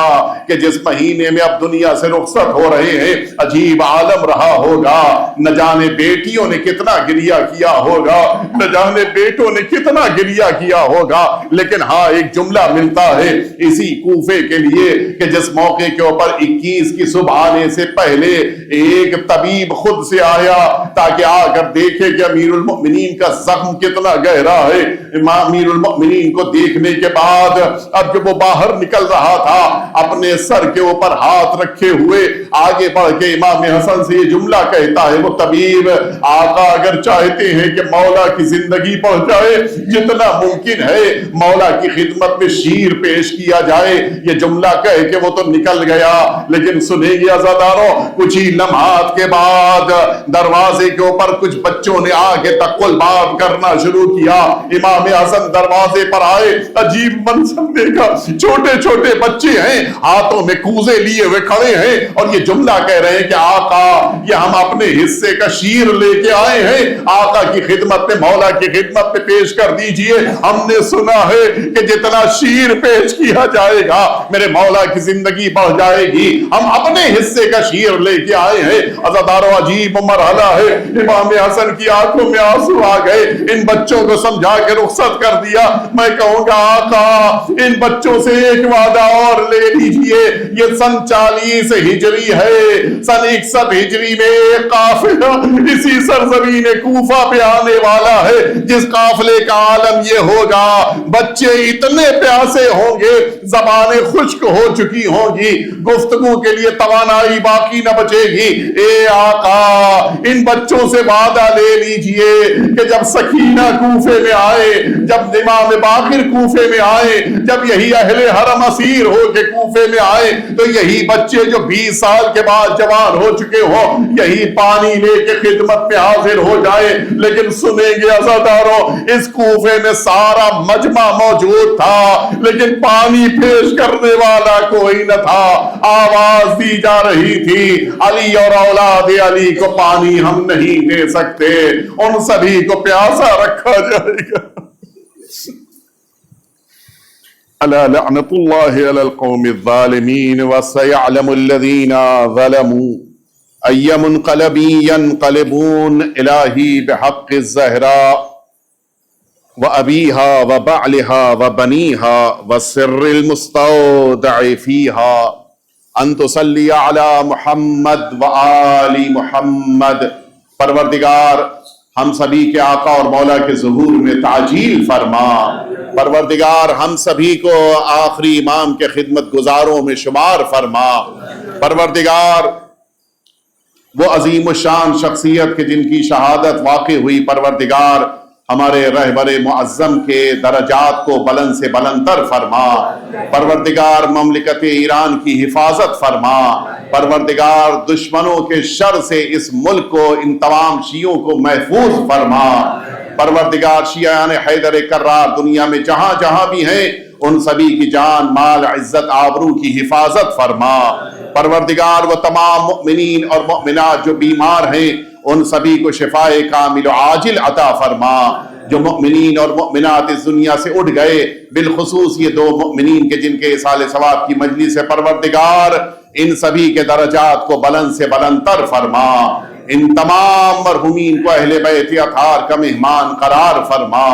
کہ جس مہینے میں اب دنیا سے رخصت ہو رہے ہیں، عجیب عالم رہا ہوگا۔ نہ جانے بیٹیوں نے کتنا گریہ کیا ہوگا، نہ جانے بیٹوں نے کتنا گریہ کیا ہوگا، لیکن ہاں ایک جملہ ملتا ہے اسی کوفے کے لیے کہ جس موقع کے اوپر 21 کی صبح آنے سے پہلے ایک طبیب خود سے آیا تاکہ آ کر دیکھے کہ امیر المؤمنین کا زخم کتنا گہرا ہے۔ امیر المؤمنین کو دیکھنے کے بعد اب جب وہ باہر نکل رہا تھا، اپنے سر کے اوپر ہاتھ رکھے ہوئے آگے بڑھ کے امام حسن سے یہ جملہ کہتا ہے وہ طبیب، آقا اگر چاہتے ہیں کہ مولا کی زندگی بڑھ جائے، جتنا ممکن ہے مولا کی خدمت میں شیر پیش کیا جائے۔ یہ جملہ کہہ کے وہ تو نکل گیا، لیکن سنیں گے عزاداروں، کچھ ہی لمحات کے بعد دروازے کے اوپر کچھ بچوں نے آگے تک الباب کرنا شروع کیا۔ امام حسن دروازے پر آئے، عجیب منظر دیکھا، چھوٹے چھوٹے بچے ہیں، ہاتھوں میں کوزے لیے ہوئے کھڑے ہیں اور یہ جملہ کہہ رہے ہیں کہ آقا یہ ہم اپنے حصے کا شیر لے کے آئے ہیں، آقا کی خدمت میں، مولا کی خدمت میں پیش کر دیجئے۔ ہم نے سنا ہے کہ جتنا شیر پیش کیا جائے گا میرے مولا کی زندگی بڑھ جائے گی، ہم اپنے حصے کا شیر لے کے آئے ہیں۔ عزاداروں عجیب مرحلہ ہے، امام حسن کی آنکھوں میں آنسو آ گئے، ان بچوں کو سمجھا کے رخصت کر دیا۔ میں کہوں گا آقا ان بچوں سے ایک وعدہ اور لے لیجئے، یہ سن 40 ہجری ہے، سن 61 ہجری میں ایک قافلہ اسی سرزمین کوفہ پہ آنے والا ہے، جس قافلے کا عالم یہ ہوگا بچے اتنے پیاسے ہوں گے زبانیں خشک ہو چکی ہوں گی، گفتگو کے لیے توانائی باقی نہ بچے گی۔ اے آقا ان بچوں سے وعدہ لے لیجئے کہ جب سکینہ کوفے میں آئے، جب امام باقر کوفے میں آئے، جب یہی اہل حرم اسیر ہو کے کوفے میں آئے تو یہی بچے جو 20 سال کے بعد جوان ہو چکے ہوں یہی پانی لے کے خدمت میں حاضر ہو جائے۔ لیکن سنیں گے عزاداروں، اس کوفے میں سارا مجمع موجود تھا لیکن پانی پیش کرنے والا کوئی نہ تھا۔ آواز دی جا رہی تھی علی اور اولاد علی کو پانی ہم نہیں دے سکتے، ان سبھی کو پیاسا رکھا جائے گا۔ ألا لعنة الله على القوم الظالمين وسيعلم الذين ظلموا أي منقلب ينقلبون إلهي بحق الزهراء وأبيها وبعلها وبنيها والسر المستودع فيها أن تصلي على محمد وآل محمد۔ پروردگار ہم سبھی کے آقا اور مولا کے ظہور میں تعجیل فرما، پروردگار ہم سبھی کو آخری امام کے خدمت گزاروں میں شمار فرما، پروردگار وہ عظیم الشان شخصیت کے جن کی شہادت واقع ہوئی، پروردگار ہمارے رہبر معظم کے درجات کو بلند سے بلند تر فرما، پروردگار مملکت ایران کی حفاظت فرما، پروردگار دشمنوں کے شر سے اس ملک کو، ان تمام شیعوں کو محفوظ فرما، پروردگار شیعان حیدر کرار دنیا میں جہاں جہاں بھی ہیں ان سبھی کی جان مال عزت آبرو کی حفاظت فرما، پروردگار وہ تمام مؤمنین اور مؤمنات جو بیمار ہیں ان سبھی کو شفائے کامل و عاجل عطا فرما، جو مؤمنین اور مؤمنات اس دنیا سے اٹھ گئے، بالخصوص یہ 2 مؤمنین کے جن کے اصال ثواب کی مجلس ہے، پروردگار ان سبھی کے درجات کو بلند سے بلند تر فرما، ان تمام مرحومین کو اہل بیت اطہار کا مہمان قرار فرما،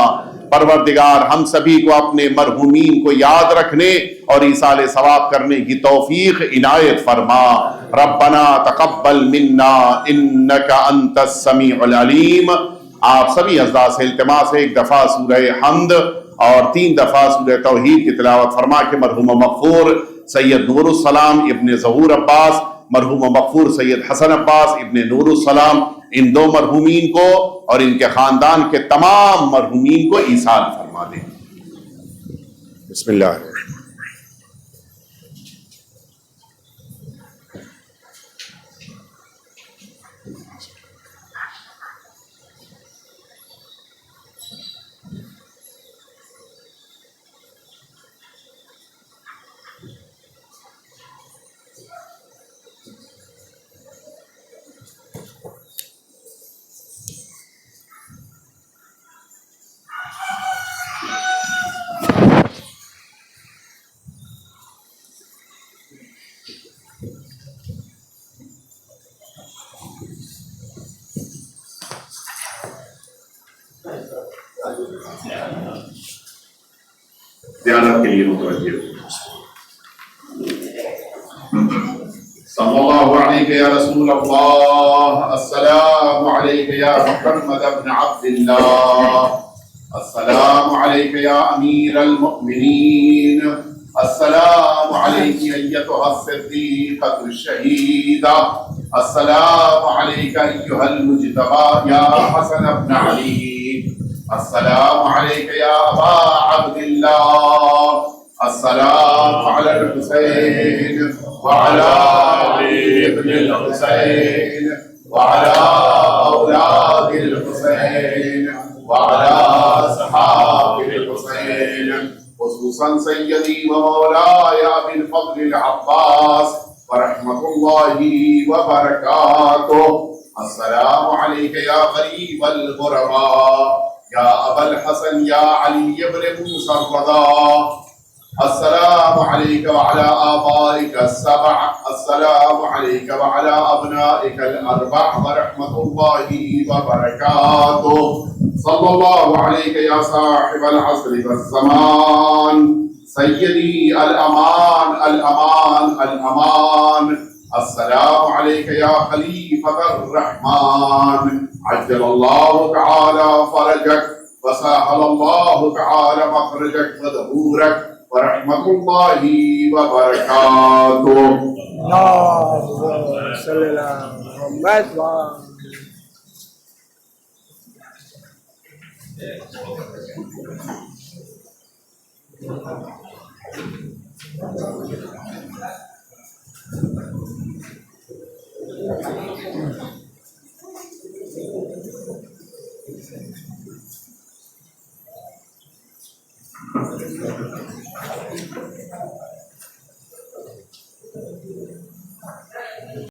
پروردگار ہم سبھی کو اپنے مرحومین کو یاد رکھنے اور ایصال ثواب کرنے کی توفیق عنایت فرما۔ ربنا تقبل منا انک انت السمیع العلیم۔ آپ سبھی حضرات سے التماس ہے 1 دفعہ سورہ حمد اور 3 دفعہ سورہ توحید کی تلاوت فرما کے مرحوم مغفور سید نور السلام ابن ظہور عباس، مرحوم مغفور سید حسن عباس ابن نور السلام، ان 2 مرحومین کو اور ان کے خاندان کے تمام مرحومین کو ایصال فرما دیں۔ بسم اللہ الرحمن الرحیم۔ دیانت کے لیے متوجہ صلی اللہ علیہ یا رسول اللہ، السلام علیک یا محمد ابن عبد اللہ، السلام علیک یا امیر المؤمنین، السلام علیک ایتھا الصدیقۃ الشہیدہ، السلام علیک ایھا المجتبی یا حسن ابن علی، السلام علیک یا ابا عبد اللہ، السلام علی الحسین وعلی علی ابن الحسین وعلی اولاد الحسین وعلی اصحاب الحسین، خصوصاً سیدی و مولاي ابی الفضل العباس ورحمۃ اللہ وبرکاتہ۔ السلام علیک یا غریب الغرباء یا ابا الحسن یا علی ابن موسیٰ الرضا، السلام علیک وعلی آبائک السبع، السلام علیک وعلی ابنائک الاربع ورحمۃ اللہ وبرکاتہ۔ صلی اللہ علیک یا صاحب العصر والزمان، سیدی الامان الامان الامان، السلام علیک یا خلیفۃ الرحمن، عجل اللہ تعالی فرجک وسهل اللہ تعالی مخرجک وظہورک ورحمۃ اللہ وبرکاتہ. اللهم صل على محمد